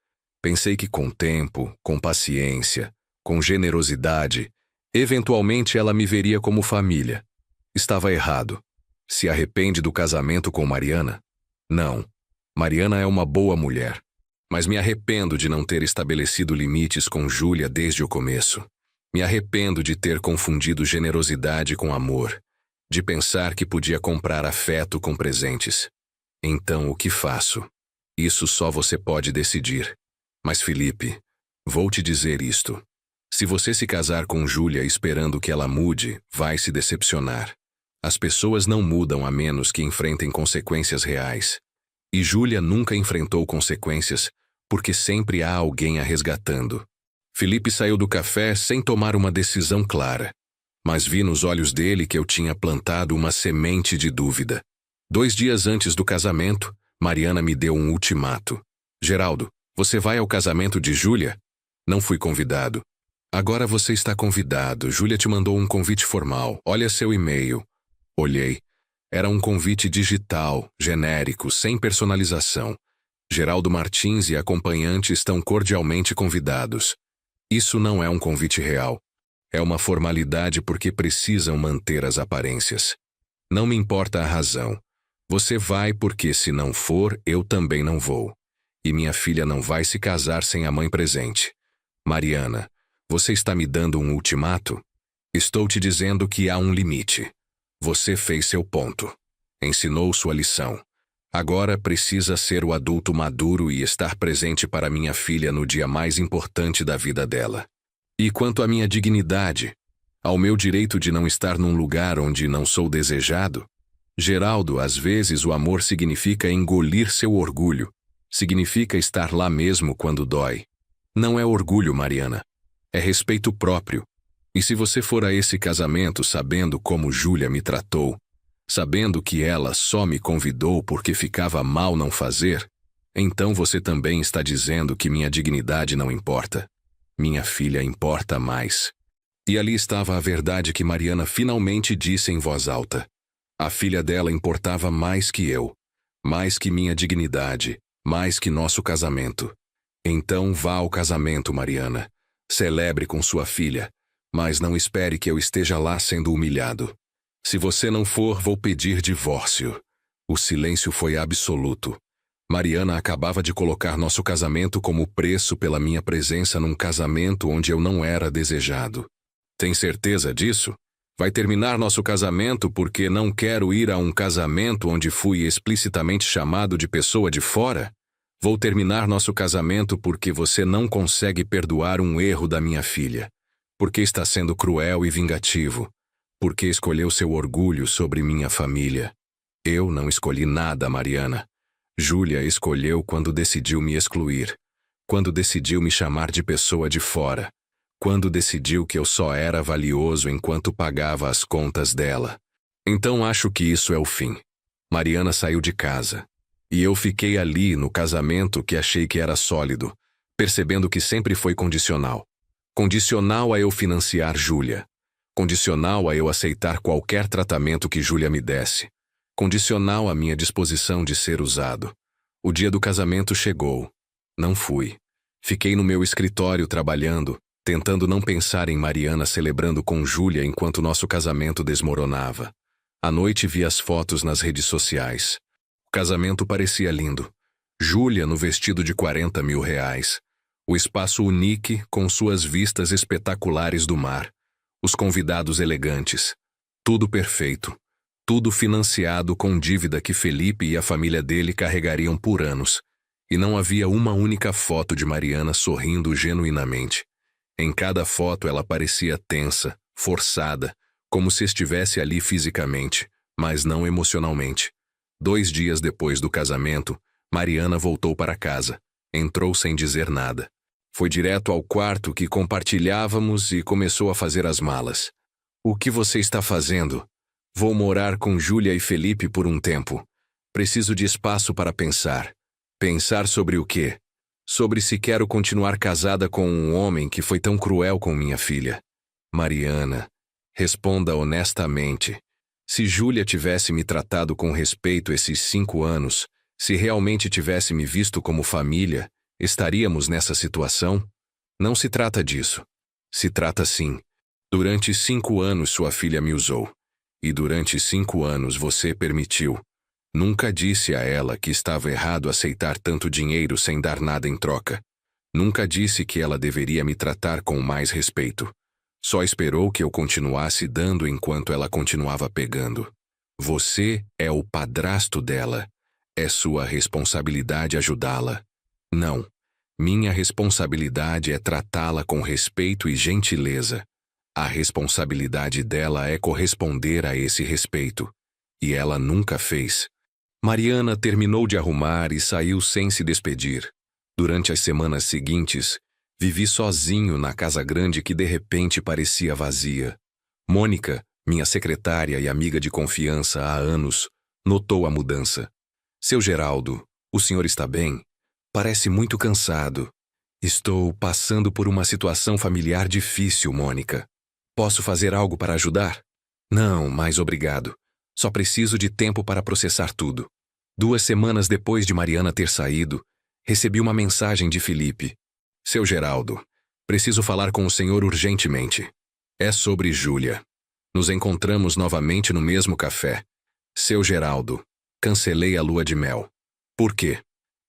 Pensei que com tempo, com paciência, com generosidade, eventualmente ela me veria como família. Estava errado. Se arrepende do casamento com Mariana? Não. Mariana é uma boa mulher. Mas me arrependo de não ter estabelecido limites com Júlia desde o começo. Me arrependo de ter confundido generosidade com amor, de pensar que podia comprar afeto com presentes. Então, o que faço? Isso só você pode decidir. Mas, Felipe, vou te dizer isto. Se você se casar com Júlia esperando que ela mude, vai se decepcionar. As pessoas não mudam a menos que enfrentem consequências reais. E Júlia nunca enfrentou consequências, porque sempre há alguém a resgatando. Felipe saiu do café sem tomar uma decisão clara. Mas vi nos olhos dele que eu tinha plantado uma semente de dúvida. 2 dias antes do casamento, Mariana me deu um ultimato. Geraldo, você vai ao casamento de Júlia? Não fui convidado. Agora você está convidado. Júlia te mandou um convite formal. Olha seu e-mail. Olhei. Era um convite digital, genérico, sem personalização. Geraldo Martins e acompanhante estão cordialmente convidados. Isso não é um convite real. É uma formalidade porque precisam manter as aparências. Não me importa a razão. Você vai porque, se não for, eu também não vou. E minha filha não vai se casar sem a mãe presente. Mariana, você está me dando um ultimato? Estou te dizendo que há um limite. Você fez seu ponto. Ensinou sua lição. Agora precisa ser o adulto maduro e estar presente para minha filha no dia mais importante da vida dela. E quanto à minha dignidade, ao meu direito de não estar num lugar onde não sou desejado? Geraldo, às vezes o amor significa engolir seu orgulho. Significa estar lá mesmo quando dói. Não é orgulho, Mariana. É respeito próprio. E se você for a esse casamento sabendo como Júlia me tratou, sabendo que ela só me convidou porque ficava mal não fazer, então você também está dizendo que minha dignidade não importa. Minha filha importa mais. E ali estava a verdade que Mariana finalmente disse em voz alta. A filha dela importava mais que eu, mais que minha dignidade, mais que nosso casamento. Então vá ao casamento, Mariana. Celebre com sua filha. Mas não espere que eu esteja lá sendo humilhado. Se você não for, vou pedir divórcio. O silêncio foi absoluto. Mariana acabava de colocar nosso casamento como preço pela minha presença num casamento onde eu não era desejado. Tem certeza disso? Vai terminar nosso casamento porque não quero ir a um casamento onde fui explicitamente chamado de pessoa de fora? Vou terminar nosso casamento porque você não consegue perdoar um erro da minha filha. Porque está sendo cruel e vingativo. Porque escolheu seu orgulho sobre minha família. Eu não escolhi nada, Mariana. Júlia escolheu quando decidiu me excluir. Quando decidiu me chamar de pessoa de fora. Quando decidiu que eu só era valioso enquanto pagava as contas dela. Então acho que isso é o fim. Mariana saiu de casa. E eu fiquei ali no casamento que achei que era sólido, percebendo que sempre foi condicional. Condicional a eu financiar Júlia. Condicional a eu aceitar qualquer tratamento que Júlia me desse. Condicional à minha disposição de ser usado. O dia do casamento chegou. Não fui. Fiquei no meu escritório trabalhando, tentando não pensar em Mariana celebrando com Júlia enquanto nosso casamento desmoronava. À noite vi as fotos nas redes sociais. O casamento parecia lindo. Júlia no vestido de R$40 mil. O espaço unique com suas vistas espetaculares do mar. Os convidados elegantes. Tudo perfeito. Tudo financiado com dívida que Felipe e a família dele carregariam por anos. E não havia uma única foto de Mariana sorrindo genuinamente. Em cada foto ela parecia tensa, forçada, como se estivesse ali fisicamente, mas não emocionalmente. 2 dias depois do casamento, Mariana voltou para casa. Entrou sem dizer nada. Foi direto ao quarto que compartilhávamos e começou a fazer as malas. O que você está fazendo? Vou morar com Júlia e Felipe por um tempo. Preciso de espaço para pensar. Pensar sobre o quê? Sobre se quero continuar casada com um homem que foi tão cruel com minha filha. Mariana, responda honestamente. Se Júlia tivesse me tratado com respeito esses 5 anos, se realmente tivesse me visto como família, estaríamos nessa situação? Não se trata disso. Se trata sim. Durante 5 anos sua filha me usou. E durante 5 anos você permitiu. Nunca disse a ela que estava errado aceitar tanto dinheiro sem dar nada em troca. Nunca disse que ela deveria me tratar com mais respeito. Só esperou que eu continuasse dando enquanto ela continuava pegando. Você é o padrasto dela. É sua responsabilidade ajudá-la. Não. Minha responsabilidade é tratá-la com respeito e gentileza. A responsabilidade dela é corresponder a esse respeito. E ela nunca fez. Mariana terminou de arrumar e saiu sem se despedir. Durante as semanas seguintes, vivi sozinho na casa grande que de repente parecia vazia. Mônica, minha secretária e amiga de confiança há anos, notou a mudança. Seu Geraldo, o senhor está bem? Parece muito cansado. Estou passando por uma situação familiar difícil, Mônica. Posso fazer algo para ajudar? Não, mas obrigado. Só preciso de tempo para processar tudo. 2 semanas depois de Mariana ter saído, recebi uma mensagem de Felipe. Seu Geraldo, preciso falar com o senhor urgentemente. É sobre Júlia. Nos encontramos novamente no mesmo café. Seu Geraldo, cancelei a lua de mel. Por quê?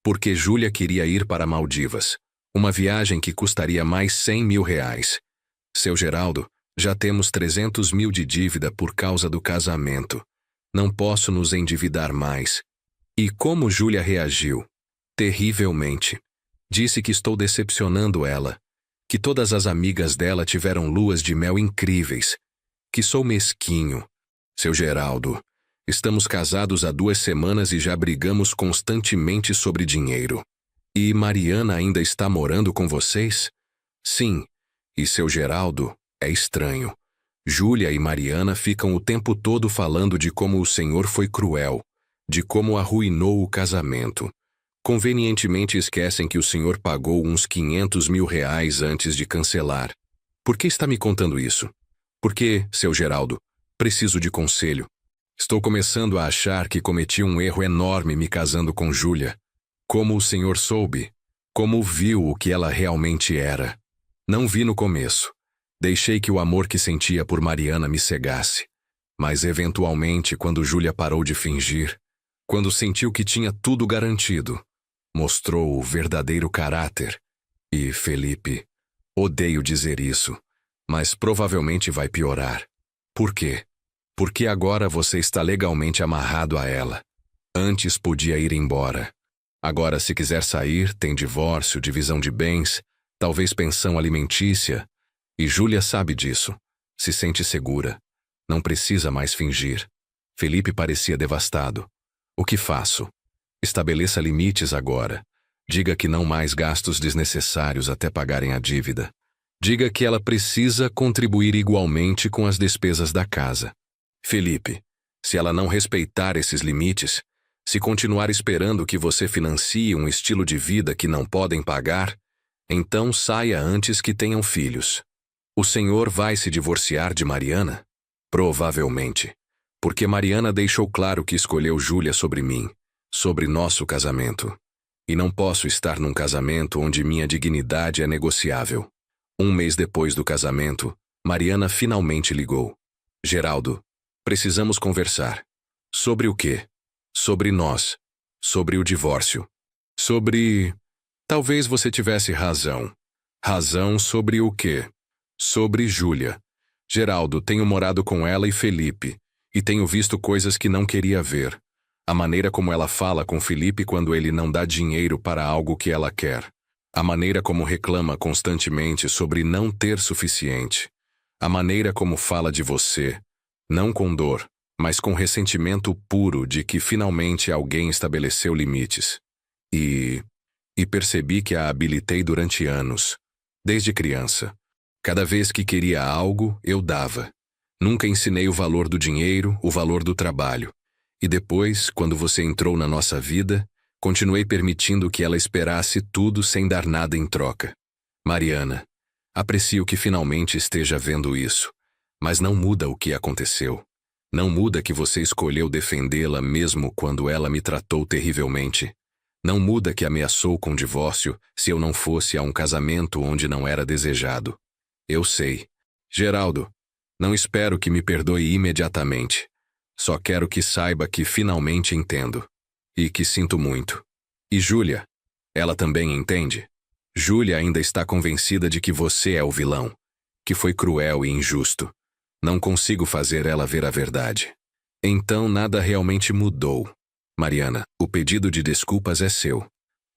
Porque Júlia queria ir para Maldivas. Uma viagem que custaria mais 100 mil reais. Seu Geraldo, já temos 300 mil de dívida por causa do casamento. Não posso nos endividar mais. E como Júlia reagiu? Terrivelmente. Disse que estou decepcionando ela. Que todas as amigas dela tiveram luas de mel incríveis. Que sou mesquinho. Seu Geraldo, estamos casados há 2 semanas e já brigamos constantemente sobre dinheiro. E Mariana ainda está morando com vocês? Sim. E seu Geraldo? É estranho. Júlia e Mariana ficam o tempo todo falando de como o senhor foi cruel, de como arruinou o casamento. Convenientemente esquecem que o senhor pagou uns 500 mil reais antes de cancelar. Por que está me contando isso? Porque, seu Geraldo, preciso de conselho. Estou começando a achar que cometi um erro enorme me casando com Júlia. Como o senhor soube? Como viu o que ela realmente era? Não vi no começo. Deixei que o amor que sentia por Mariana me cegasse. Mas eventualmente, quando Júlia parou de fingir, quando sentiu que tinha tudo garantido, mostrou o verdadeiro caráter. E, Felipe, odeio dizer isso, mas provavelmente vai piorar. Por quê? Porque agora você está legalmente amarrado a ela. Antes podia ir embora. Agora, se quiser sair, tem divórcio, divisão de bens, talvez pensão alimentícia. E Júlia sabe disso. Se sente segura. Não precisa mais fingir. Felipe parecia devastado. O que faço? Estabeleça limites agora. Diga que não mais gastos desnecessários até pagarem a dívida. Diga que ela precisa contribuir igualmente com as despesas da casa. Felipe, se ela não respeitar esses limites, se continuar esperando que você financie um estilo de vida que não podem pagar, então saia antes que tenham filhos. O senhor vai se divorciar de Mariana? Provavelmente. Porque Mariana deixou claro que escolheu Júlia sobre mim, sobre nosso casamento. E não posso estar num casamento onde minha dignidade é negociável. 1 mês depois do casamento, Mariana finalmente ligou. Geraldo, precisamos conversar. Sobre o quê? Sobre nós. Sobre o divórcio. Sobre... Talvez você tivesse razão. Razão sobre o quê? Sobre Júlia. Geraldo, tenho morado com ela e Felipe, e tenho visto coisas que não queria ver. A maneira como ela fala com Felipe quando ele não dá dinheiro para algo que ela quer. A maneira como reclama constantemente sobre não ter suficiente. A maneira como fala de você, Não com dor, mas com ressentimento puro de que finalmente alguém estabeleceu limites. E percebi que a habilitei durante anos, desde criança. Cada vez que queria algo, eu dava. Nunca ensinei o valor do dinheiro, o valor do trabalho. E depois, quando você entrou na nossa vida, continuei permitindo que ela esperasse tudo sem dar nada em troca. Mariana, aprecio que finalmente esteja vendo isso, mas não muda o que aconteceu. Não muda que você escolheu defendê-la mesmo quando ela me tratou terrivelmente. Não muda que ameaçou com divórcio se eu não fosse a um casamento onde não era desejado. Eu sei. Geraldo, não espero que me perdoe imediatamente. Só quero que saiba que finalmente entendo. E que sinto muito. E Júlia? Ela também entende? Júlia ainda está convencida de que você é o vilão. Que foi cruel e injusto. Não consigo fazer ela ver a verdade. Então nada realmente mudou. Mariana, o pedido de desculpas é seu.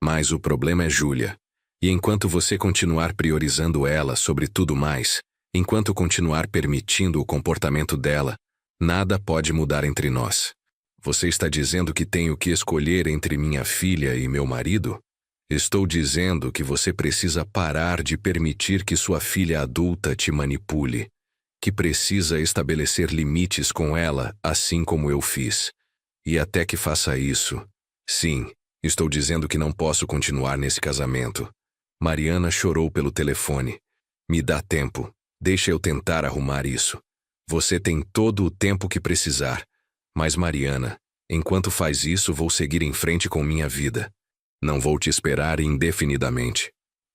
Mas o problema é Júlia. E enquanto você continuar priorizando ela sobre tudo mais, enquanto continuar permitindo o comportamento dela, nada pode mudar entre nós. Você está dizendo que tenho que escolher entre minha filha e meu marido? Estou dizendo que você precisa parar de permitir que sua filha adulta te manipule. Que precisa estabelecer limites com ela, assim como eu fiz. E até que faça isso. Sim, estou dizendo que não posso continuar nesse casamento. Mariana chorou pelo telefone. Me dá tempo. Deixa eu tentar arrumar isso. Você tem todo o tempo que precisar. Mas Mariana, enquanto faz isso, vou seguir em frente com minha vida. Não vou te esperar indefinidamente.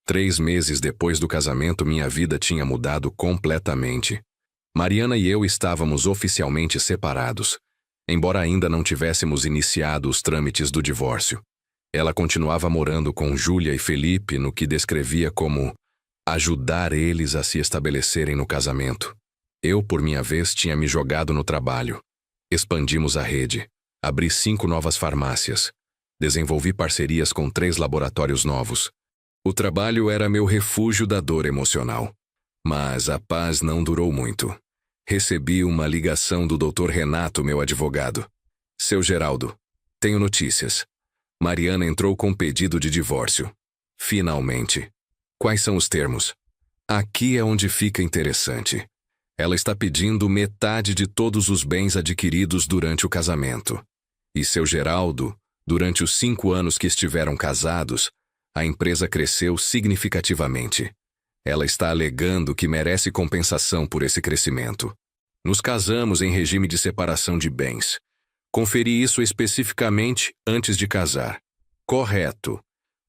3 meses depois do casamento, minha vida tinha mudado completamente. Mariana e eu estávamos oficialmente separados, embora ainda não tivéssemos iniciado os trâmites do divórcio. Ela continuava morando com Júlia e Felipe no que descrevia como ajudar eles a se estabelecerem no casamento. Eu, por minha vez, tinha me jogado no trabalho. Expandimos a rede. Abri 5 novas farmácias. Desenvolvi parcerias com 3 laboratórios novos. O trabalho era meu refúgio da dor emocional. Mas a paz não durou muito. Recebi uma ligação do Dr. Renato, meu advogado. Seu Geraldo, tenho notícias. Mariana entrou com pedido de divórcio. Finalmente. Quais são os termos? Aqui é onde fica interessante. Ela está pedindo metade de todos os bens adquiridos durante o casamento. E seu Geraldo, durante os 5 anos que estiveram casados, a empresa cresceu significativamente. Ela está alegando que merece compensação por esse crescimento. Nos casamos em regime de separação de bens. Conferi isso especificamente antes de casar. Correto.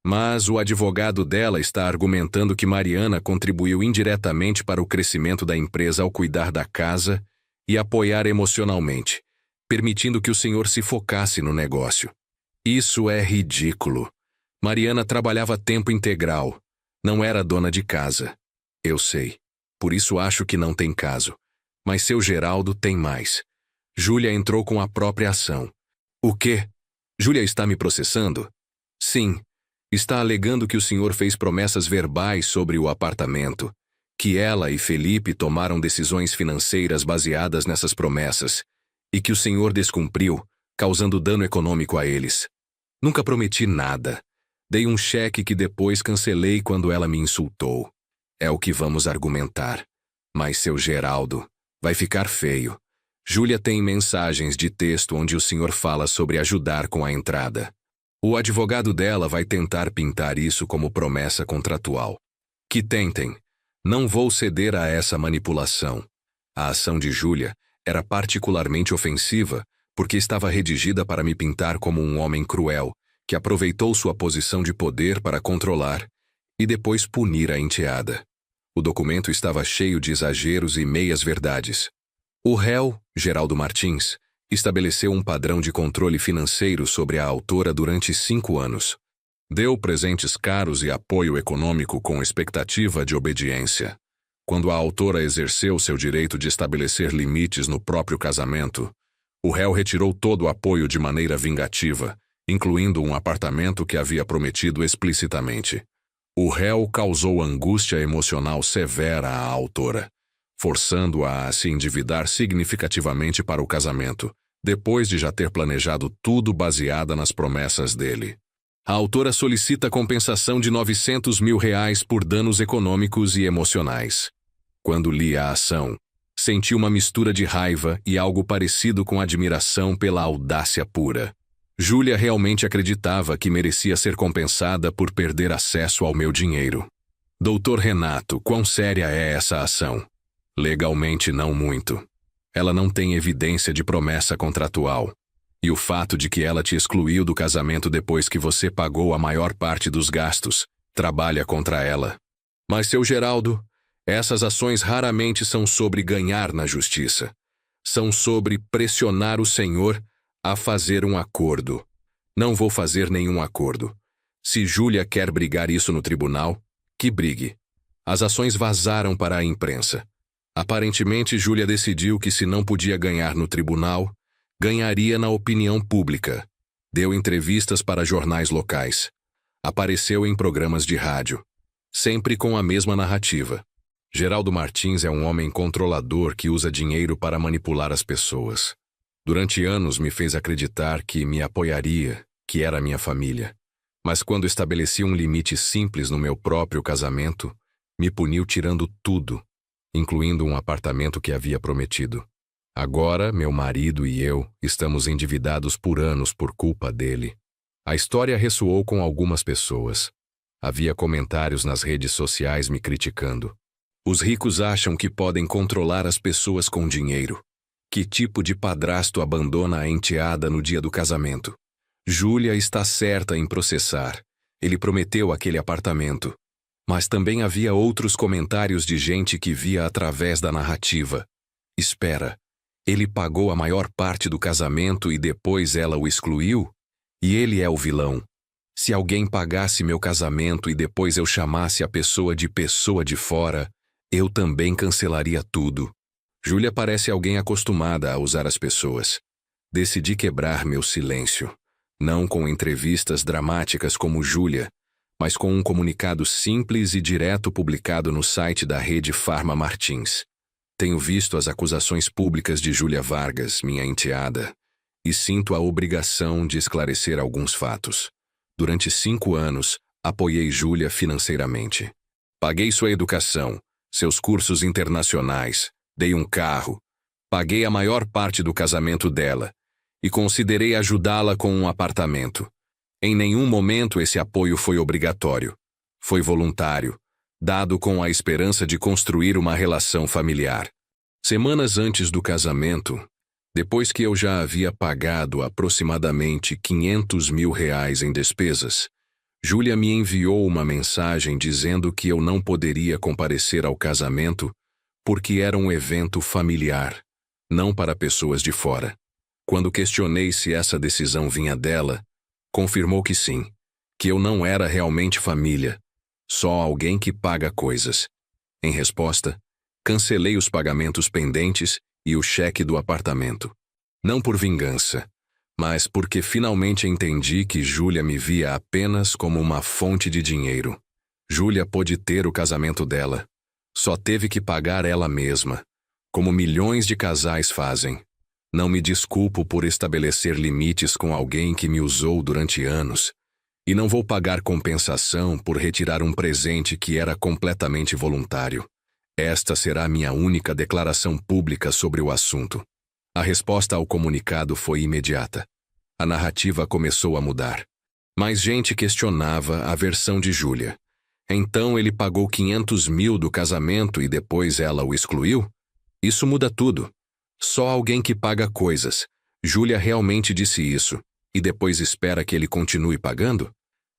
Mas o advogado dela está argumentando que Mariana contribuiu indiretamente para o crescimento da empresa ao cuidar da casa e apoiar emocionalmente, permitindo que o senhor se focasse no negócio. Isso é ridículo. Mariana trabalhava tempo integral. Não era dona de casa. Eu sei. Por isso acho que não tem caso. Mas seu Geraldo tem mais. Júlia entrou com a própria ação. O quê? Júlia está me processando? Sim. Está alegando que o senhor fez promessas verbais sobre o apartamento, que ela e Felipe tomaram decisões financeiras baseadas nessas promessas, e que o senhor descumpriu, causando dano econômico a eles. Nunca prometi nada. Dei um cheque que depois cancelei quando ela me insultou. É o que vamos argumentar. Mas seu Geraldo, vai ficar feio. Júlia tem mensagens de texto onde o senhor fala sobre ajudar com a entrada. O advogado dela vai tentar pintar isso como promessa contratual. Que tentem. Não vou ceder a essa manipulação. A ação de Júlia era particularmente ofensiva porque estava redigida para me pintar como um homem cruel, que aproveitou sua posição de poder para controlar e depois punir a enteada. O documento estava cheio de exageros e meias-verdades. O réu, Geraldo Martins, estabeleceu um padrão de controle financeiro sobre a autora durante 5 anos. Deu presentes caros e apoio econômico com expectativa de obediência. Quando a autora exerceu seu direito de estabelecer limites no próprio casamento, o réu retirou todo o apoio de maneira vingativa, incluindo um apartamento que havia prometido explicitamente. O réu causou angústia emocional severa à autora. forçando-a a se endividar significativamente para o casamento, depois de já ter planejado tudo baseada nas promessas dele. A autora solicita compensação de R$ 900 mil por danos econômicos e emocionais. Quando li a ação, senti uma mistura de raiva e algo parecido com admiração pela audácia pura. Júlia realmente acreditava que merecia ser compensada por perder acesso ao meu dinheiro. Doutor Renato, quão séria é essa ação? Legalmente não muito. Ela não tem evidência de promessa contratual. E o fato de que ela te excluiu do casamento depois que você pagou a maior parte dos gastos, trabalha contra ela. Mas, seu Geraldo, essas ações raramente são sobre ganhar na justiça. São sobre pressionar o senhor a fazer um acordo. Não vou fazer nenhum acordo. Se Júlia quer brigar isso no tribunal, que brigue. As ações vazaram para a imprensa. Aparentemente, Júlia decidiu que se não podia ganhar no tribunal, ganharia na opinião pública. Deu entrevistas para jornais locais. Apareceu em programas de rádio. Sempre com a mesma narrativa. Geraldo Martins é um homem controlador que usa dinheiro para manipular as pessoas. Durante anos me fez acreditar que me apoiaria, que era minha família. Mas quando estabeleci um limite simples no meu próprio casamento, me puniu tirando tudo, incluindo um apartamento que havia prometido. Agora, meu marido e eu estamos endividados por anos por culpa dele. A história ressoou com algumas pessoas. Havia comentários nas redes sociais me criticando. Os ricos acham que podem controlar as pessoas com dinheiro. Que tipo de padrasto abandona a enteada no dia do casamento? Júlia está certa em processar. Ele prometeu aquele apartamento. Mas também havia outros comentários de gente que via através da narrativa. Espera, ele pagou a maior parte do casamento e depois ela o excluiu? E ele é o vilão. Se alguém pagasse meu casamento e depois eu chamasse a pessoa de fora, eu também cancelaria tudo. Júlia parece alguém acostumada a usar as pessoas. Decidi quebrar meu silêncio. Não com entrevistas dramáticas como Júlia, mas com um comunicado simples e direto publicado no site da Rede Farma Martins. Tenho visto as acusações públicas de Júlia Vargas, minha enteada, e sinto a obrigação de esclarecer alguns fatos. Durante 5 anos, apoiei Júlia financeiramente. Paguei sua educação, seus cursos internacionais, dei um carro, paguei a maior parte do casamento dela e considerei ajudá-la com um apartamento. Em nenhum momento esse apoio foi obrigatório. Foi voluntário, dado com a esperança de construir uma relação familiar. Semanas antes do casamento, depois que eu já havia pagado aproximadamente R$ 500 mil em despesas, Júlia me enviou uma mensagem dizendo que eu não poderia comparecer ao casamento porque era um evento familiar, não para pessoas de fora. Quando questionei se essa decisão vinha dela, confirmou que sim, que eu não era realmente família, só alguém que paga coisas. Em resposta, cancelei os pagamentos pendentes e o cheque do apartamento. Não por vingança, mas porque finalmente entendi que Júlia me via apenas como uma fonte de dinheiro. Júlia pôde ter o casamento dela. Só teve que pagar ela mesma, como milhões de casais fazem. Não me desculpo por estabelecer limites com alguém que me usou durante anos, e não vou pagar compensação por retirar um presente que era completamente voluntário. Esta será minha única declaração pública sobre o assunto. A resposta ao comunicado foi imediata. A narrativa começou a mudar. Mais gente questionava a versão de Júlia. Então ele pagou 500 mil do casamento e depois ela o excluiu? Isso muda tudo. Só alguém que paga coisas. Júlia realmente disse isso, e depois espera que ele continue pagando?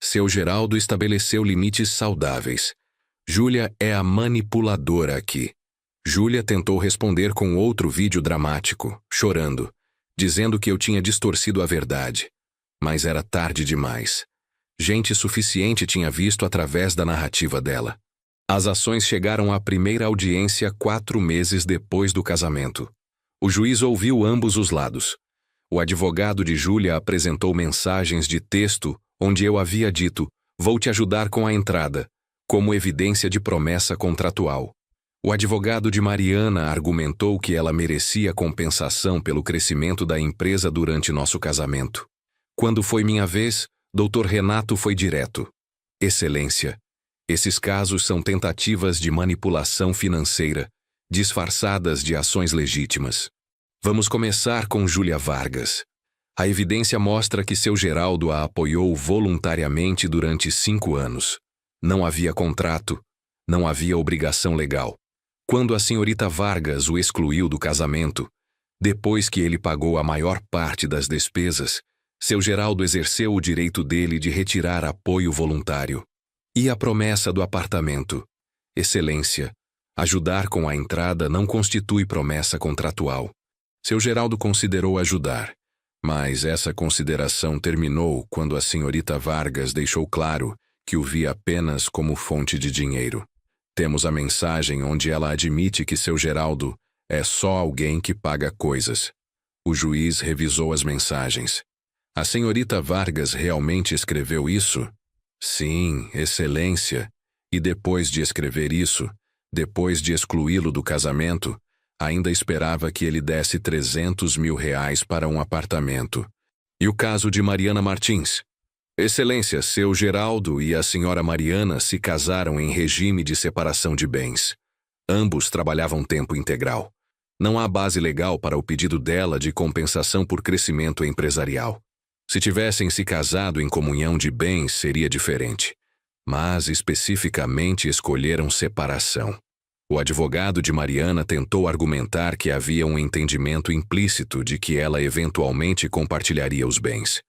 Seu Geraldo estabeleceu limites saudáveis. Júlia é a manipuladora aqui. Júlia tentou responder com outro vídeo dramático, chorando, dizendo que eu tinha distorcido a verdade. Mas era tarde demais. Gente suficiente tinha visto através da narrativa dela. As ações chegaram à primeira audiência 4 meses depois do casamento. O juiz ouviu ambos os lados. O advogado de Júlia apresentou mensagens de texto onde eu havia dito: "Vou te ajudar com a entrada", como evidência de promessa contratual. O advogado de Mariana argumentou que ela merecia compensação pelo crescimento da empresa durante nosso casamento. Quando foi minha vez, Dr. Renato foi direto. Excelência, esses casos são tentativas de manipulação financeira, disfarçadas de ações legítimas. Vamos começar com Júlia Vargas. A evidência mostra que seu Geraldo a apoiou voluntariamente durante 5 anos. Não havia contrato, não havia obrigação legal. Quando a senhorita Vargas o excluiu do casamento, depois que ele pagou a maior parte das despesas, seu Geraldo exerceu o direito dele de retirar apoio voluntário. E a promessa do apartamento? Excelência, ajudar com a entrada não constitui promessa contratual. Seu Geraldo considerou ajudar, mas essa consideração terminou quando a senhorita Vargas deixou claro que o via apenas como fonte de dinheiro. Temos a mensagem onde ela admite que seu Geraldo é só alguém que paga coisas. O juiz revisou as mensagens. A senhorita Vargas realmente escreveu isso? Sim, excelência. E depois de escrever isso, depois de excluí-lo do casamento, ainda esperava que ele desse R$300 mil para um apartamento. E o caso de Mariana Martins? Excelência, seu Geraldo e a senhora Mariana se casaram em regime de separação de bens. Ambos trabalhavam tempo integral. Não há base legal para o pedido dela de compensação por crescimento empresarial. Se tivessem se casado em comunhão de bens, seria diferente. Mas, especificamente, escolheram separação. O advogado de Mariana tentou argumentar que havia um entendimento implícito de que ela eventualmente compartilharia os bens.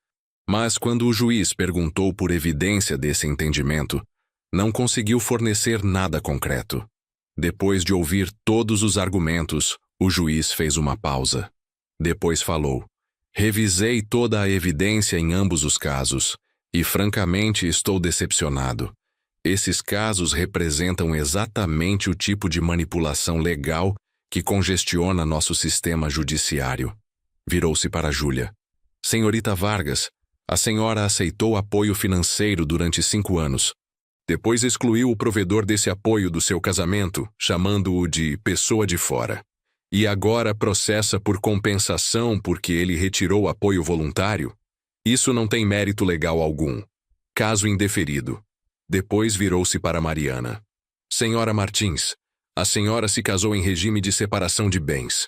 Mas quando o juiz perguntou por evidência desse entendimento, não conseguiu fornecer nada concreto. Depois de ouvir todos os argumentos, o juiz fez uma pausa. Depois falou: revisei toda a evidência em ambos os casos, e francamente estou decepcionado. Esses casos representam exatamente o tipo de manipulação legal que congestiona nosso sistema judiciário. Virou-se para Júlia. Senhorita Vargas, a senhora aceitou apoio financeiro durante 5 anos. Depois excluiu o provedor desse apoio do seu casamento, chamando-o de pessoa de fora. E agora processa por compensação porque ele retirou apoio voluntário? Isso não tem mérito legal algum. Caso indeferido. Depois virou-se para Mariana. Senhora Martins, a senhora se casou em regime de separação de bens.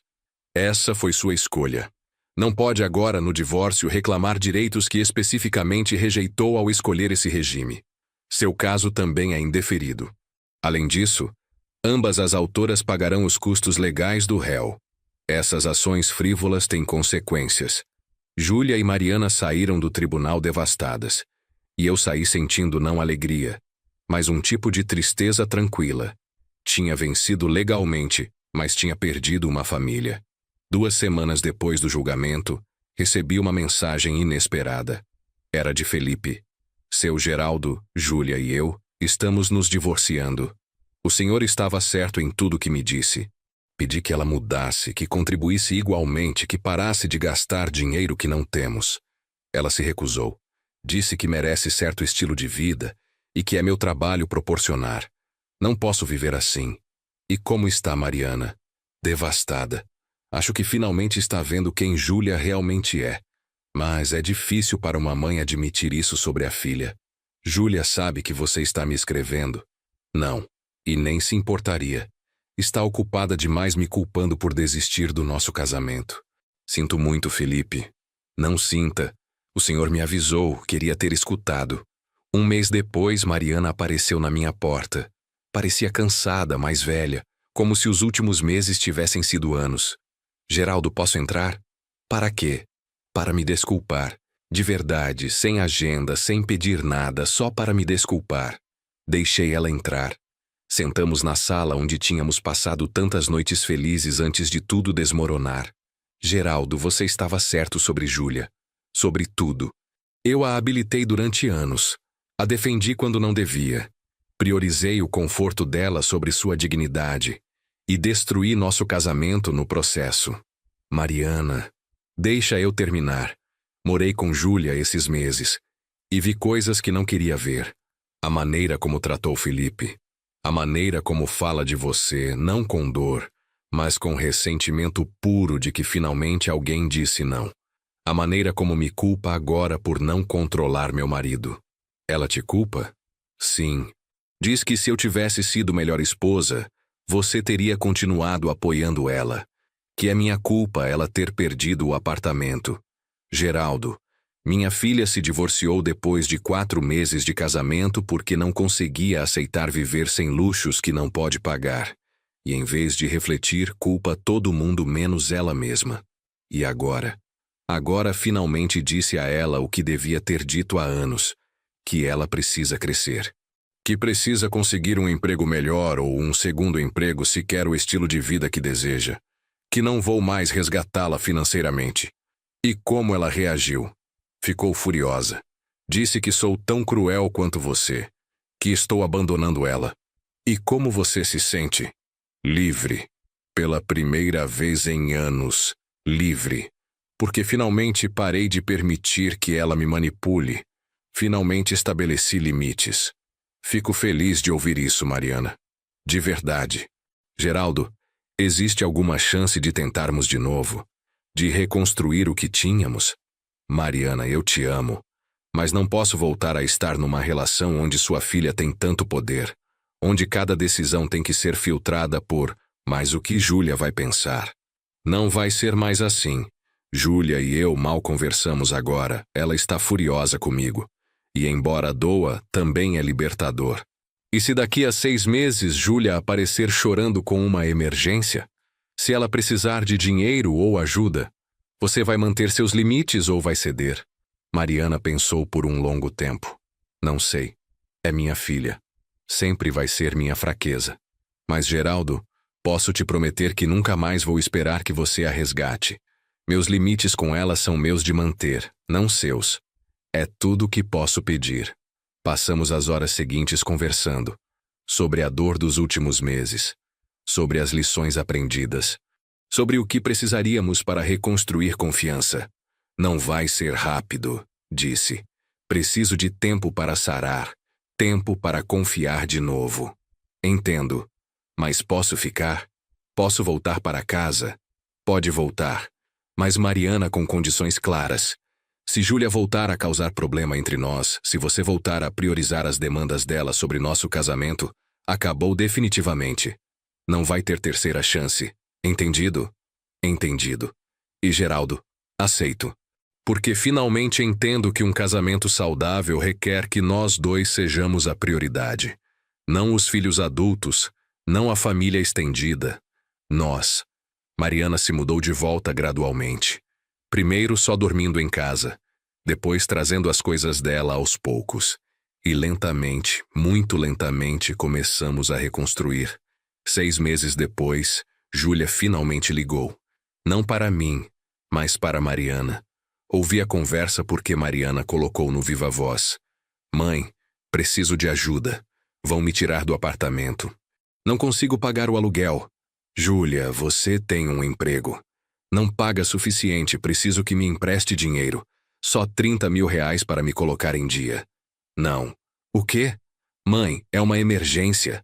Essa foi sua escolha. Não pode agora, no divórcio, reclamar direitos que especificamente rejeitou ao escolher esse regime. Seu caso também é indeferido. Além disso, ambas as autoras pagarão os custos legais do réu. Essas ações frívolas têm consequências. Júlia e Mariana saíram do tribunal devastadas. E eu saí sentindo não alegria, mas um tipo de tristeza tranquila. Tinha vencido legalmente, mas tinha perdido uma família. 2 semanas depois do julgamento, recebi uma mensagem inesperada. Era de Felipe. Seu Geraldo, Júlia e eu estamos nos divorciando. O senhor estava certo em tudo que me disse. Pedi que ela mudasse, que contribuísse igualmente, que parasse de gastar dinheiro que não temos. Ela se recusou. Disse que merece certo estilo de vida e que é meu trabalho proporcionar. Não posso viver assim. E como está Mariana? Devastada. Acho que finalmente está vendo quem Júlia realmente é. Mas é difícil para uma mãe admitir isso sobre a filha. Júlia sabe que você está me escrevendo? Não. E nem se importaria. Está ocupada demais me culpando por desistir do nosso casamento. Sinto muito, Felipe. Não sinta. O senhor me avisou, queria ter escutado. 1 mês depois, Mariana apareceu na minha porta. Parecia cansada, mais velha, como se os últimos meses tivessem sido anos. Geraldo, posso entrar? Para quê? Para me desculpar. De verdade, sem agenda, sem pedir nada, só para me desculpar. Deixei ela entrar. Sentamos na sala onde tínhamos passado tantas noites felizes antes de tudo desmoronar. Geraldo, você estava certo sobre Júlia. Sobre tudo. Eu a habilitei durante anos. A defendi quando não devia. Priorizei o conforto dela sobre sua dignidade. E destruí nosso casamento no processo. Mariana, deixa eu terminar. Morei com Júlia esses meses. E vi coisas que não queria ver. A maneira como tratou Felipe. A maneira como fala de você, não com dor, mas com ressentimento puro de que finalmente alguém disse não. A maneira como me culpa agora por não controlar meu marido. Ela te culpa? Sim. Diz que se eu tivesse sido melhor esposa, você teria continuado apoiando ela. Que é minha culpa ela ter perdido o apartamento. Geraldo, minha filha se divorciou depois de 4 meses de casamento porque não conseguia aceitar viver sem luxos que não pode pagar. E em vez de refletir, culpa todo mundo menos ela mesma. E agora? Agora finalmente disse a ela o que devia ter dito há anos, que ela precisa crescer. Que precisa conseguir um emprego melhor ou um segundo emprego se quer o estilo de vida que deseja. Que não vou mais resgatá-la financeiramente. E como ela reagiu? Ficou furiosa. Disse que sou tão cruel quanto você, que estou abandonando ela. E como você se sente? Livre. Pela primeira vez em anos, livre. Porque finalmente parei de permitir que ela me manipule. Finalmente estabeleci limites. Fico feliz de ouvir isso, Mariana. De verdade. Geraldo, existe alguma chance de tentarmos de novo? De reconstruir o que tínhamos? Mariana, eu te amo. Mas não posso voltar a estar numa relação onde sua filha tem tanto poder. Onde cada decisão tem que ser filtrada por "mas o que Júlia vai pensar?". Não vai ser mais assim. Júlia e eu mal conversamos agora. Ela está furiosa comigo. E embora doa, também é libertador. E se daqui a 6 meses Júlia aparecer chorando com uma emergência? Se ela precisar de dinheiro ou ajuda? Você vai manter seus limites ou vai ceder? Mariana pensou por um longo tempo. Não sei. É minha filha. Sempre vai ser minha fraqueza. Mas, Geraldo, posso te prometer que nunca mais vou esperar que você a resgate. Meus limites com ela são meus de manter, não seus. É tudo o que posso pedir. Passamos as horas seguintes conversando. Sobre a dor dos últimos meses. Sobre as lições aprendidas. Sobre o que precisaríamos para reconstruir confiança. Não vai ser rápido, disse. Preciso de tempo para sarar. Tempo para confiar de novo. Entendo. Mas posso ficar? Posso voltar para casa? Pode voltar. Mas Mariana com condições claras. Se Júlia voltar a causar problema entre nós, se você voltar a priorizar as demandas dela sobre nosso casamento, acabou definitivamente. Não vai ter terceira chance. Entendido? Entendido. E Geraldo, aceito. Porque finalmente entendo que um casamento saudável requer que nós dois sejamos a prioridade. Não os filhos adultos, não a família estendida. Nós. Mariana se mudou de volta gradualmente. Primeiro só dormindo em casa, depois trazendo as coisas dela aos poucos. E lentamente, muito lentamente, começamos a reconstruir. 6 meses depois, Júlia finalmente ligou. Não para mim, mas para Mariana. Ouvi a conversa porque Mariana colocou no viva voz. Mãe, preciso de ajuda. Vão me tirar do apartamento. Não consigo pagar o aluguel. Júlia, você tem um emprego. Não paga suficiente, preciso que me empreste dinheiro. Só 30 mil reais para me colocar em dia. Não. O quê? Mãe, é uma emergência.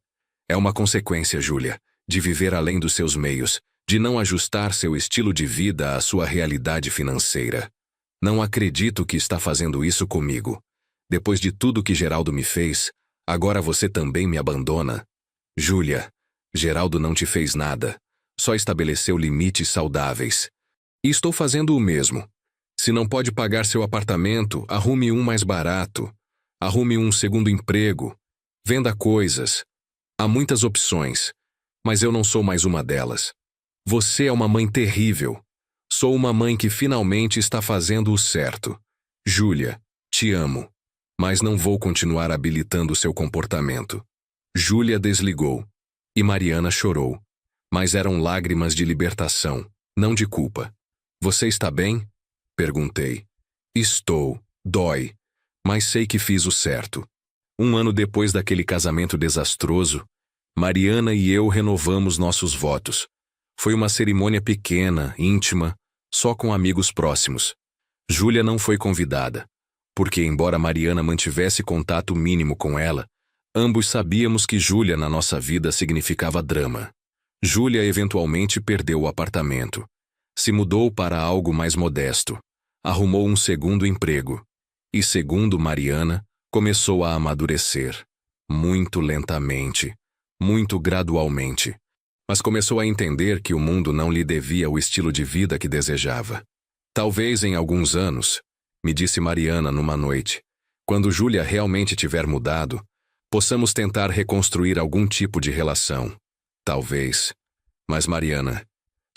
É uma consequência, Júlia, de viver além dos seus meios, de não ajustar seu estilo de vida à sua realidade financeira. Não acredito que está fazendo isso comigo. Depois de tudo que Geraldo me fez, agora você também me abandona. Júlia, Geraldo não te fez nada. Só estabeleceu limites saudáveis. E estou fazendo o mesmo. Se não pode pagar seu apartamento, arrume um mais barato. Arrume um segundo emprego. Venda coisas. Há muitas opções, mas eu não sou mais uma delas. Você é uma mãe terrível. Sou uma mãe que finalmente está fazendo o certo. Júlia, te amo, mas não vou continuar habilitando seu comportamento. Júlia desligou. E Mariana chorou. Mas eram lágrimas de libertação, não de culpa. Você está bem? Perguntei. Estou. Dói. Mas sei que fiz o certo. 1 ano depois daquele casamento desastroso, Mariana e eu renovamos nossos votos. Foi uma cerimônia pequena, íntima, só com amigos próximos. Júlia não foi convidada, porque embora Mariana mantivesse contato mínimo com ela, Ambos sabíamos que Júlia na nossa vida significava drama. Júlia eventualmente perdeu o apartamento. Se mudou para algo mais modesto. Arrumou um segundo emprego. E, segundo Mariana, começou a amadurecer. Muito lentamente. Muito gradualmente. Mas começou a entender que o mundo não lhe devia o estilo de vida que desejava. Talvez em alguns anos, me disse Mariana numa noite, quando Júlia realmente tiver mudado, possamos tentar reconstruir algum tipo de relação. Talvez. Mas Mariana,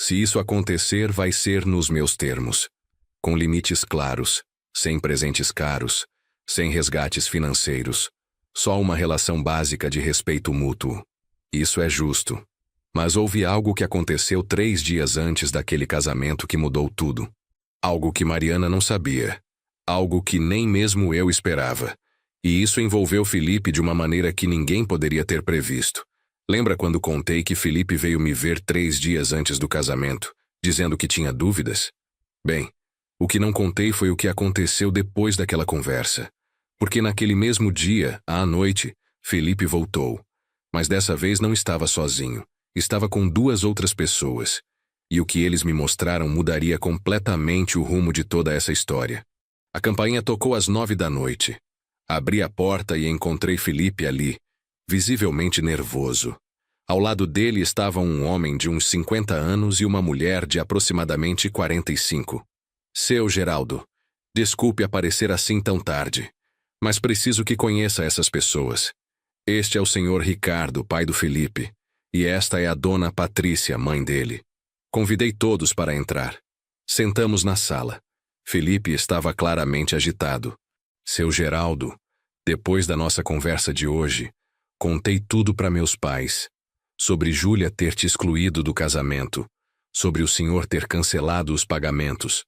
se isso acontecer, vai ser nos meus termos. Com limites claros, sem presentes caros, sem resgates financeiros. Só uma relação básica de respeito mútuo. Isso é justo. Mas houve algo que aconteceu 3 dias antes daquele casamento que mudou tudo. Algo que Mariana não sabia. Algo que nem mesmo eu esperava. E isso envolveu Felipe de uma maneira que ninguém poderia ter previsto. Lembra quando contei que Felipe veio me ver 3 dias antes do casamento, dizendo que tinha dúvidas? Bem, o que não contei foi o que aconteceu depois daquela conversa. Porque naquele mesmo dia, à noite, Felipe voltou. Mas dessa vez não estava sozinho. Estava com 2 outras pessoas. E o que eles me mostraram mudaria completamente o rumo de toda essa história. A campainha tocou às 9 da noite. Abri a porta e encontrei Felipe ali, visivelmente nervoso. Ao lado dele estava um homem de uns 50 anos e uma mulher de aproximadamente 45. Seu Geraldo, desculpe aparecer assim tão tarde, mas preciso que conheça essas pessoas. Este é o senhor Ricardo, pai do Felipe, e esta é a dona Patrícia, mãe dele. Convidei todos para entrar. Sentamos na sala. Felipe estava claramente agitado. Seu Geraldo, depois da nossa conversa de hoje, contei tudo para meus pais. Sobre Júlia ter te excluído do casamento, sobre o senhor ter cancelado os pagamentos,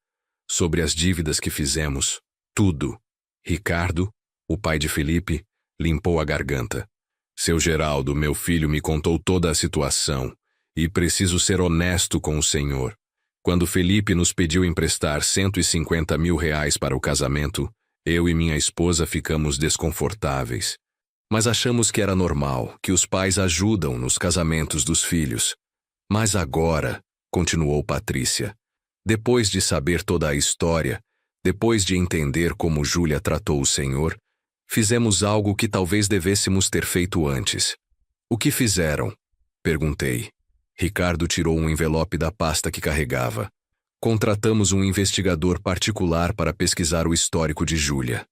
sobre as dívidas que fizemos, tudo. Ricardo, o pai de Felipe, limpou a garganta. Seu Geraldo, meu filho me contou toda a situação, e preciso ser honesto com o senhor. Quando Felipe nos pediu emprestar 150 mil reais para o casamento, eu e minha esposa ficamos desconfortáveis. Mas achamos que era normal, que os pais ajudam nos casamentos dos filhos. Mas agora, continuou Patrícia, depois de saber toda a história, depois de entender como Júlia tratou o senhor, fizemos algo que talvez devêssemos ter feito antes. O que fizeram? Perguntei. Ricardo tirou um envelope da pasta que carregava. Contratamos um investigador particular para pesquisar o histórico de Júlia.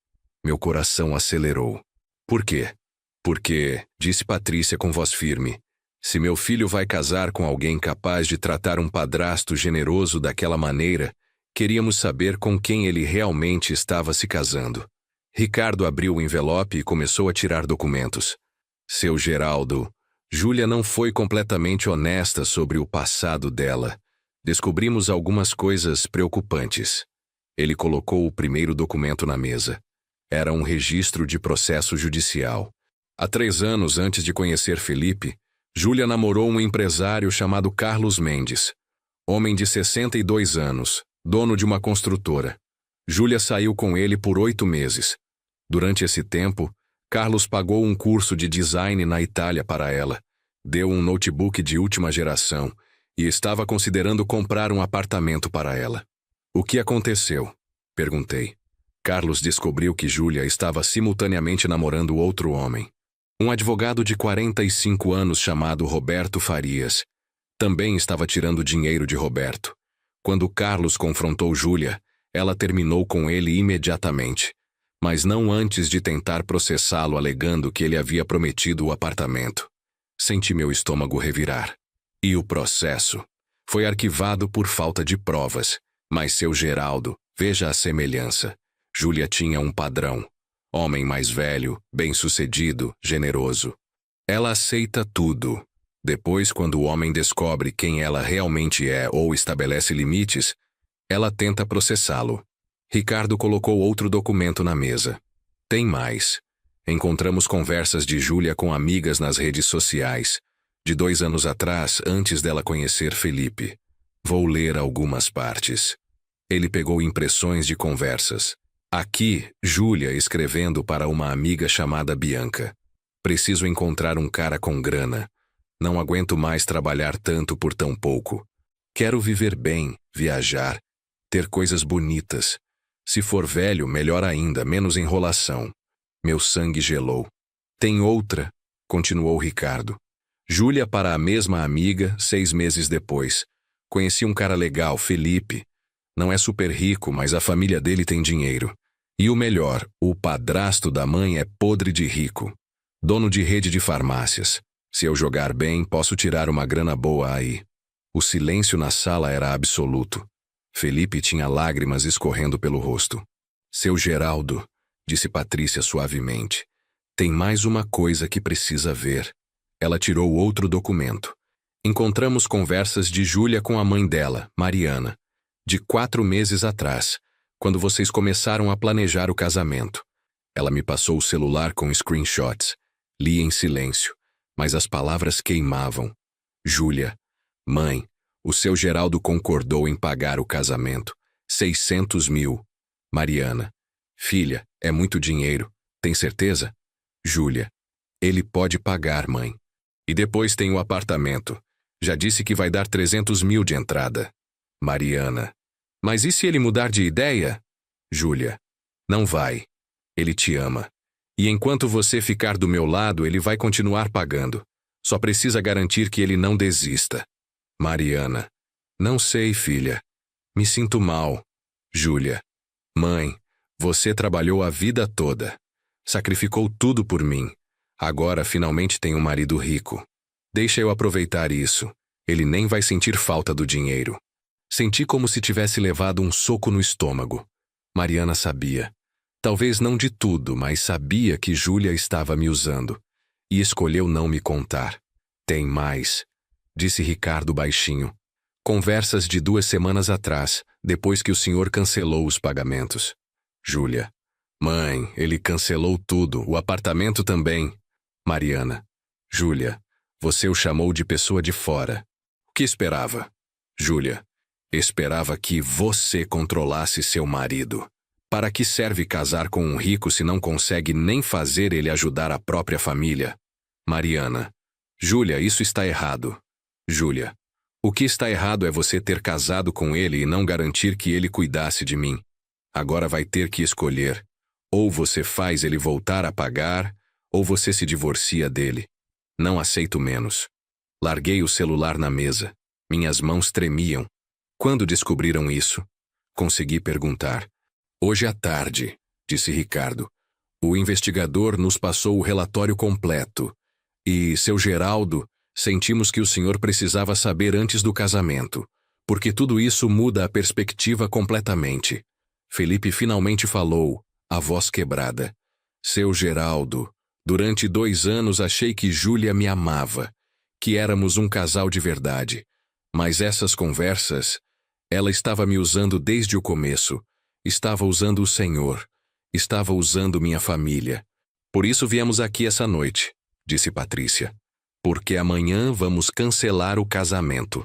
Meu coração acelerou. Por quê? Porque, disse Patrícia com voz firme, se meu filho vai casar com alguém capaz de tratar um padrasto generoso daquela maneira, queríamos saber com quem ele realmente estava se casando. Ricardo abriu o envelope e começou a tirar documentos. Seu Geraldo, Júlia não foi completamente honesta sobre o passado dela. Descobrimos algumas coisas preocupantes. Ele colocou o primeiro documento na mesa. Era um registro de processo judicial. Há 3 anos antes de conhecer Felipe, Júlia namorou um empresário chamado Carlos Mendes. Homem de 62 anos, dono de uma construtora. Júlia saiu com ele por 8 meses. Durante esse tempo, Carlos pagou um curso de design na Itália para ela, deu um notebook de última geração e estava considerando comprar um apartamento para ela. O que aconteceu? Perguntei. Carlos descobriu que Júlia estava simultaneamente namorando outro homem. Um advogado de 45 anos chamado Roberto Farias. Também estava tirando dinheiro de Roberto. Quando Carlos confrontou Júlia, ela terminou com ele imediatamente, mas não antes de tentar processá-lo alegando que ele havia prometido o apartamento. Senti meu estômago revirar. E o processo? Foi arquivado por falta de provas, mas seu Geraldo, veja a semelhança. Júlia tinha um padrão. Homem mais velho, bem-sucedido, generoso. Ela aceita tudo. Depois, quando o homem descobre quem ela realmente é ou estabelece limites, ela tenta processá-lo. Ricardo colocou outro documento na mesa. Tem mais. Encontramos conversas de Júlia com amigas nas redes sociais, de 2 anos atrás, antes dela conhecer Felipe. Vou ler algumas partes. Ele pegou impressões de conversas. Aqui, Júlia escrevendo para uma amiga chamada Bianca. Preciso encontrar um cara com grana. Não aguento mais trabalhar tanto por tão pouco. Quero viver bem, viajar, ter coisas bonitas. Se for velho, melhor ainda, menos enrolação. Meu sangue gelou. Tem outra, continuou Ricardo. Júlia para a mesma amiga, 6 meses depois. Conheci um cara legal, Felipe. Não é super rico, mas a família dele tem dinheiro. E o melhor, o padrasto da mãe é podre de rico. Dono de rede de farmácias. Se eu jogar bem, posso tirar uma grana boa aí. O silêncio na sala era absoluto. Felipe tinha lágrimas escorrendo pelo rosto. Seu Geraldo, disse Patrícia suavemente, tem mais uma coisa que precisa ver. Ela tirou outro documento. Encontramos conversas de Júlia com a mãe dela, Mariana, de 4 meses atrás, quando vocês começaram a planejar o casamento. Ela me passou o celular com screenshots. Li em silêncio, mas as palavras queimavam. Júlia, mãe, o seu Geraldo concordou em pagar o casamento. 600 mil. Mariana, filha, é muito dinheiro. Tem certeza? Júlia, ele pode pagar, mãe. E depois tem o apartamento. Já disse que vai dar 300 mil de entrada. Mariana, mas e se ele mudar de ideia? Júlia, não vai. Ele te ama. E enquanto você ficar do meu lado, ele vai continuar pagando. Só precisa garantir que ele não desista. Mariana, não sei, filha. Me sinto mal. Júlia, mãe, você trabalhou a vida toda. Sacrificou tudo por mim. Agora finalmente tem um marido rico. Deixa eu aproveitar isso. Ele nem vai sentir falta do dinheiro. Senti como se tivesse levado um soco no estômago. Mariana sabia. Talvez não de tudo, mas sabia que Júlia estava me usando. E escolheu não me contar. Tem mais, disse Ricardo baixinho. Conversas de 2 semanas atrás, depois que o senhor cancelou os pagamentos. Júlia, mãe, ele cancelou tudo, o apartamento também. Mariana, Júlia, você o chamou de pessoa de fora. O que esperava? Júlia, esperava que você controlasse seu marido. Para que serve casar com um rico se não consegue nem fazer ele ajudar a própria família? Mariana, Júlia, isso está errado. Júlia, o que está errado é você ter casado com ele e não garantir que ele cuidasse de mim. Agora vai ter que escolher. Ou você faz ele voltar a pagar, ou você se divorcia dele. Não aceito menos. Larguei o celular na mesa. Minhas mãos tremiam. Quando descobriram isso? Consegui perguntar. Hoje à tarde, disse Ricardo. O investigador nos passou o relatório completo. E, seu Geraldo, sentimos que o senhor precisava saber antes do casamento, porque tudo isso muda a perspectiva completamente. Felipe finalmente falou, a voz quebrada. Seu Geraldo, durante 2 anos achei que Júlia me amava, que éramos um casal de verdade. Mas essas conversas, ela estava me usando desde o começo. Estava usando o senhor. Estava usando minha família. Por isso viemos aqui essa noite, disse Patrícia. Porque amanhã vamos cancelar o casamento.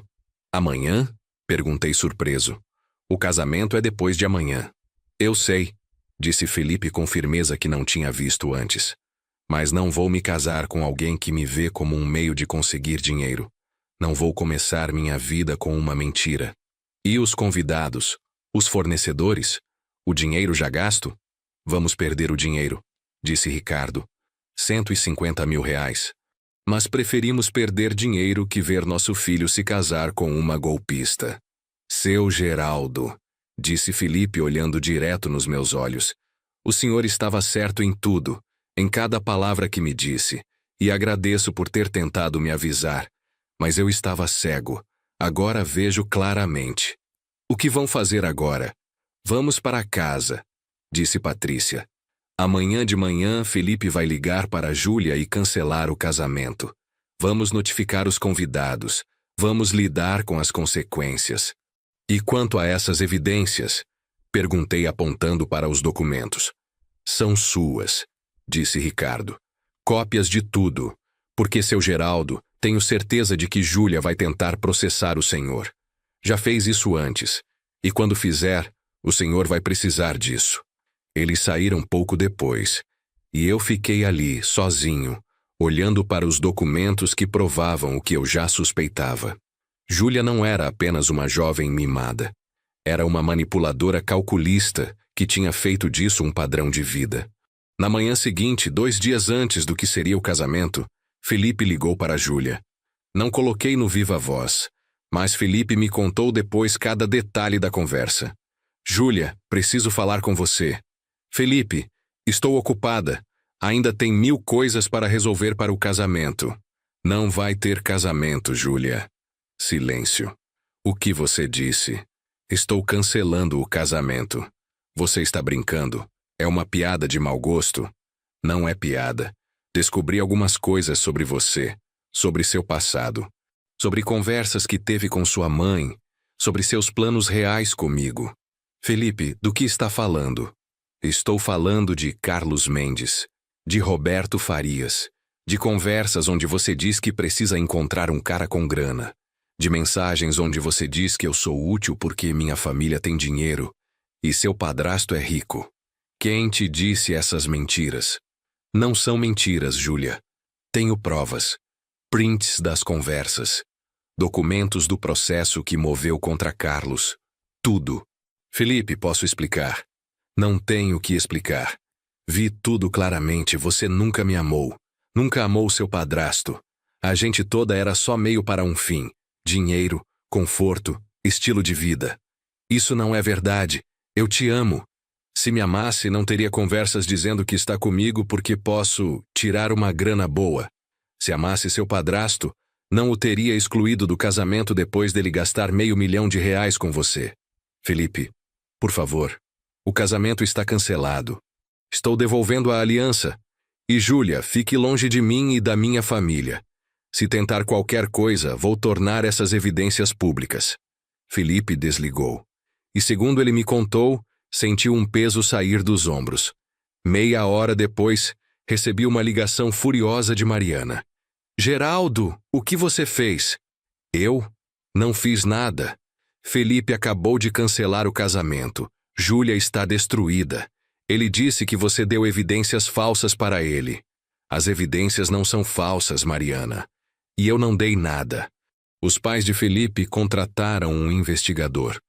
Amanhã? Perguntei surpreso. O casamento é depois de amanhã. Eu sei, disse Felipe com firmeza que não tinha visto antes. Mas não vou me casar com alguém que me vê como um meio de conseguir dinheiro. Não vou começar minha vida com uma mentira. E os convidados? Os fornecedores? O dinheiro já gasto? Vamos perder o dinheiro, disse Ricardo. 150 mil reais. Mas preferimos perder dinheiro que ver nosso filho se casar com uma golpista. Seu Geraldo, disse Felipe olhando direto nos meus olhos. O senhor estava certo em tudo, em cada palavra que me disse, e agradeço por ter tentado me avisar. Mas eu estava cego. Agora vejo claramente. O que vão fazer agora? Vamos para casa, disse Patrícia. Amanhã de manhã, Felipe vai ligar para Júlia e cancelar o casamento. Vamos notificar os convidados. Vamos lidar com as consequências. E quanto a essas evidências? Perguntei apontando para os documentos. São suas, disse Ricardo. Cópias de tudo. Porque, seu Geraldo, tenho certeza de que Júlia vai tentar processar o senhor. Já fez isso antes. E quando fizer, o senhor vai precisar disso. Eles saíram pouco depois. E eu fiquei ali, sozinho, olhando para os documentos que provavam o que eu já suspeitava. Júlia não era apenas uma jovem mimada. Era uma manipuladora calculista que tinha feito disso um padrão de vida. Na manhã seguinte, 2 dias antes do que seria o casamento, Felipe ligou para Júlia. Não coloquei no viva voz, mas Felipe me contou depois cada detalhe da conversa. Júlia, preciso falar com você. Felipe, estou ocupada. Ainda tem 1000 coisas para resolver para o casamento. Não vai ter casamento, Júlia. Silêncio. O que você disse? Estou cancelando o casamento. Você está brincando? É uma piada de mau gosto? Não é piada. Descobri algumas coisas sobre você, sobre seu passado, sobre conversas que teve com sua mãe, sobre seus planos reais comigo. Felipe, do que está falando? Estou falando de Carlos Mendes, de Roberto Farias, de conversas onde você diz que precisa encontrar um cara com grana, de mensagens onde você diz que eu sou útil porque minha família tem dinheiro e seu padrasto é rico. Quem te disse essas mentiras? Não são mentiras, Júlia. Tenho provas, prints das conversas, documentos do processo que moveu contra Carlos. Tudo. Felipe, posso explicar? Não tenho que explicar. Vi tudo claramente, você nunca me amou. Nunca amou seu padrasto. A gente toda era só meio para um fim. Dinheiro, conforto, estilo de vida. Isso não é verdade. Eu te amo. Se me amasse, não teria conversas dizendo que está comigo porque posso tirar uma grana boa. Se amasse seu padrasto, não o teria excluído do casamento depois dele gastar R$500 mil com você. Felipe, por favor, o casamento está cancelado. Estou devolvendo a aliança. E Júlia, fique longe de mim e da minha família. Se tentar qualquer coisa, vou tornar essas evidências públicas. Felipe desligou. E segundo ele me contou, sentiu um peso sair dos ombros. Meia hora depois, recebi uma ligação furiosa de Mariana. Geraldo, o que você fez? Eu? Não fiz nada. Felipe acabou de cancelar o casamento. Júlia está destruída. Ele disse que você deu evidências falsas para ele. As evidências não são falsas, Mariana. E eu não dei nada. Os pais de Felipe contrataram um investigador.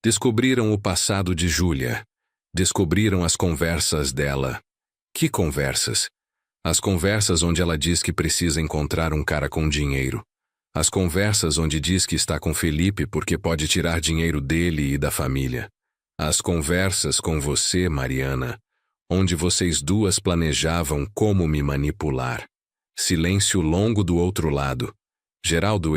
Descobriram o passado de Júlia. Descobriram as conversas dela. Que conversas? As conversas onde ela diz que precisa encontrar um cara com dinheiro. As conversas onde diz que está com Felipe porque pode tirar dinheiro dele e da família. As conversas com você, Mariana, onde vocês duas planejavam como me manipular. Silêncio longo do outro lado. Geraldo,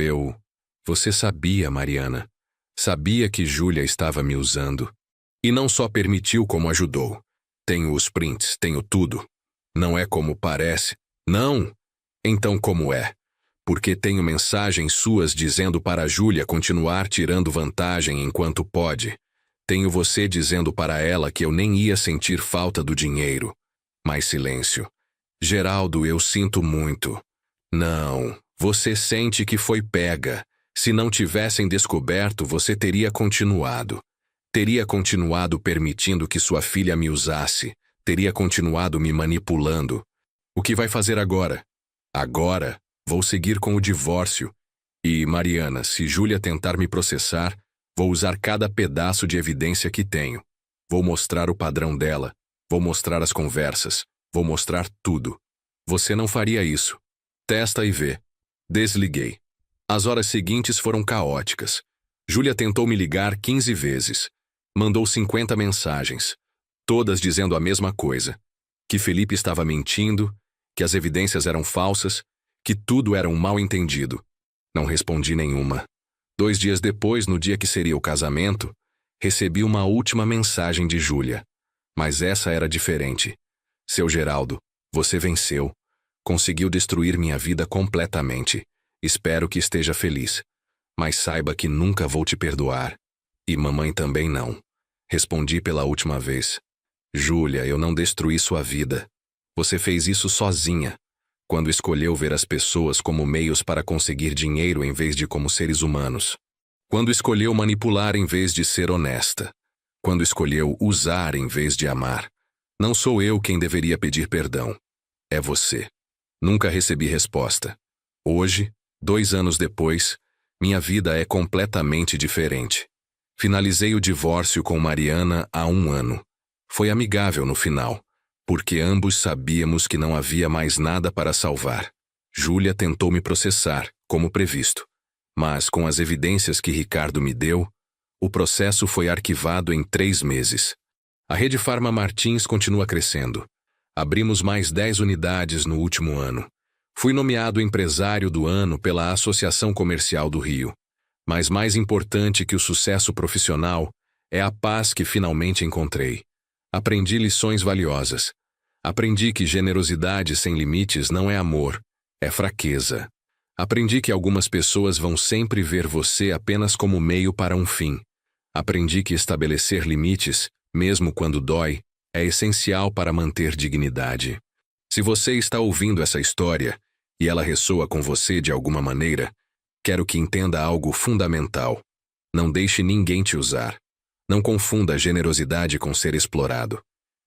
Você sabia, Mariana. Sabia que Júlia estava me usando. E não só permitiu como ajudou. Tenho os prints, tenho tudo. Não é como parece. Não! Então como é? Porque tenho mensagens suas dizendo para Júlia continuar tirando vantagem enquanto pode. Tenho você dizendo para ela que eu nem ia sentir falta do dinheiro. Mais silêncio. Geraldo, eu sinto muito. Não, você sente que foi pega. Se não tivessem descoberto, você teria continuado. Teria continuado permitindo que sua filha me usasse. Teria continuado me manipulando. O que vai fazer agora? Agora, vou seguir com o divórcio. E, Mariana, se Júlia tentar me processar, vou usar cada pedaço de evidência que tenho. Vou mostrar o padrão dela. Vou mostrar as conversas. Vou mostrar tudo. Você não faria isso. Testa e vê. Desliguei. As horas seguintes foram caóticas. Júlia tentou me ligar 15 vezes. Mandou 50 mensagens. Todas dizendo a mesma coisa. Que Felipe estava mentindo, que as evidências eram falsas, que tudo era um mal-entendido. Não respondi nenhuma. 2 dias depois, no dia que seria o casamento, recebi uma última mensagem de Júlia. Mas essa era diferente. Seu Geraldo, você venceu. Conseguiu destruir minha vida completamente. Espero que esteja feliz. Mas saiba que nunca vou te perdoar. E mamãe também não. Respondi pela última vez. Júlia, eu não destruí sua vida. Você fez isso sozinha, quando escolheu ver as pessoas como meios para conseguir dinheiro em vez de como seres humanos. Quando escolheu manipular em vez de ser honesta. Quando escolheu usar em vez de amar. Não sou eu quem deveria pedir perdão. É você. Nunca recebi resposta. Hoje, 2 anos depois, minha vida é completamente diferente. Finalizei o divórcio com Mariana há 1 ano. Foi amigável no final, porque ambos sabíamos que não havia mais nada para salvar. Júlia tentou me processar, como previsto. Mas, com as evidências que Ricardo me deu, o processo foi arquivado em 3 meses. A Rede Farma Martins continua crescendo. Abrimos mais 10 unidades no último ano. Fui nomeado empresário do ano pela Associação Comercial do Rio. Mas mais importante que o sucesso profissional é a paz que finalmente encontrei. Aprendi lições valiosas. Aprendi que generosidade sem limites não é amor, é fraqueza. Aprendi que algumas pessoas vão sempre ver você apenas como meio para um fim. Aprendi que estabelecer limites, mesmo quando dói, é essencial para manter dignidade. Se você está ouvindo essa história e ela ressoa com você de alguma maneira, quero que entenda algo fundamental. Não deixe ninguém te usar. Não confunda generosidade com ser explorado.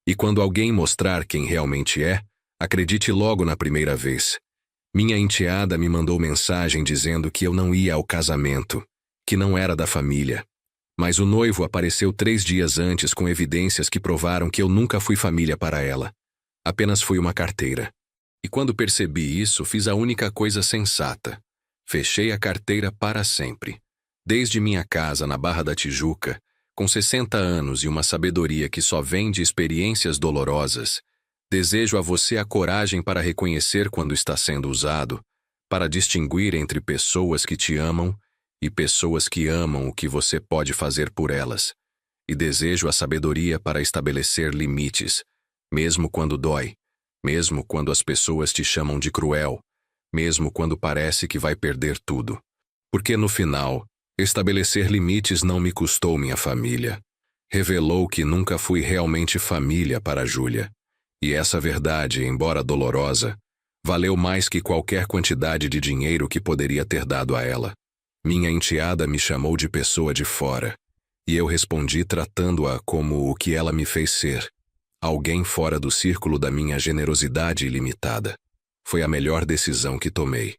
E quando alguém mostrar quem realmente é, acredite logo na primeira vez. Minha enteada me mandou mensagem dizendo que eu não ia ao casamento, que não era da família. Mas o noivo apareceu 3 dias antes com evidências que provaram que eu nunca fui família para ela. Apenas fui uma carteira. E quando percebi isso, fiz a única coisa sensata. Fechei a carteira para sempre. Desde minha casa na Barra da Tijuca, com 60 anos e uma sabedoria que só vem de experiências dolorosas, desejo a você a coragem para reconhecer quando está sendo usado, para distinguir entre pessoas que te amam e pessoas que amam o que você pode fazer por elas. E desejo a sabedoria para estabelecer limites, mesmo quando dói, mesmo quando as pessoas te chamam de cruel, mesmo quando parece que vai perder tudo. Porque no final, estabelecer limites não me custou minha família. Revelou que nunca fui realmente família para Júlia. E essa verdade, embora dolorosa, valeu mais que qualquer quantidade de dinheiro que poderia ter dado a ela. Minha enteada me chamou de pessoa de fora, e eu respondi tratando-a como o que ela me fez ser, alguém fora do círculo da minha generosidade ilimitada. Foi a melhor decisão que tomei.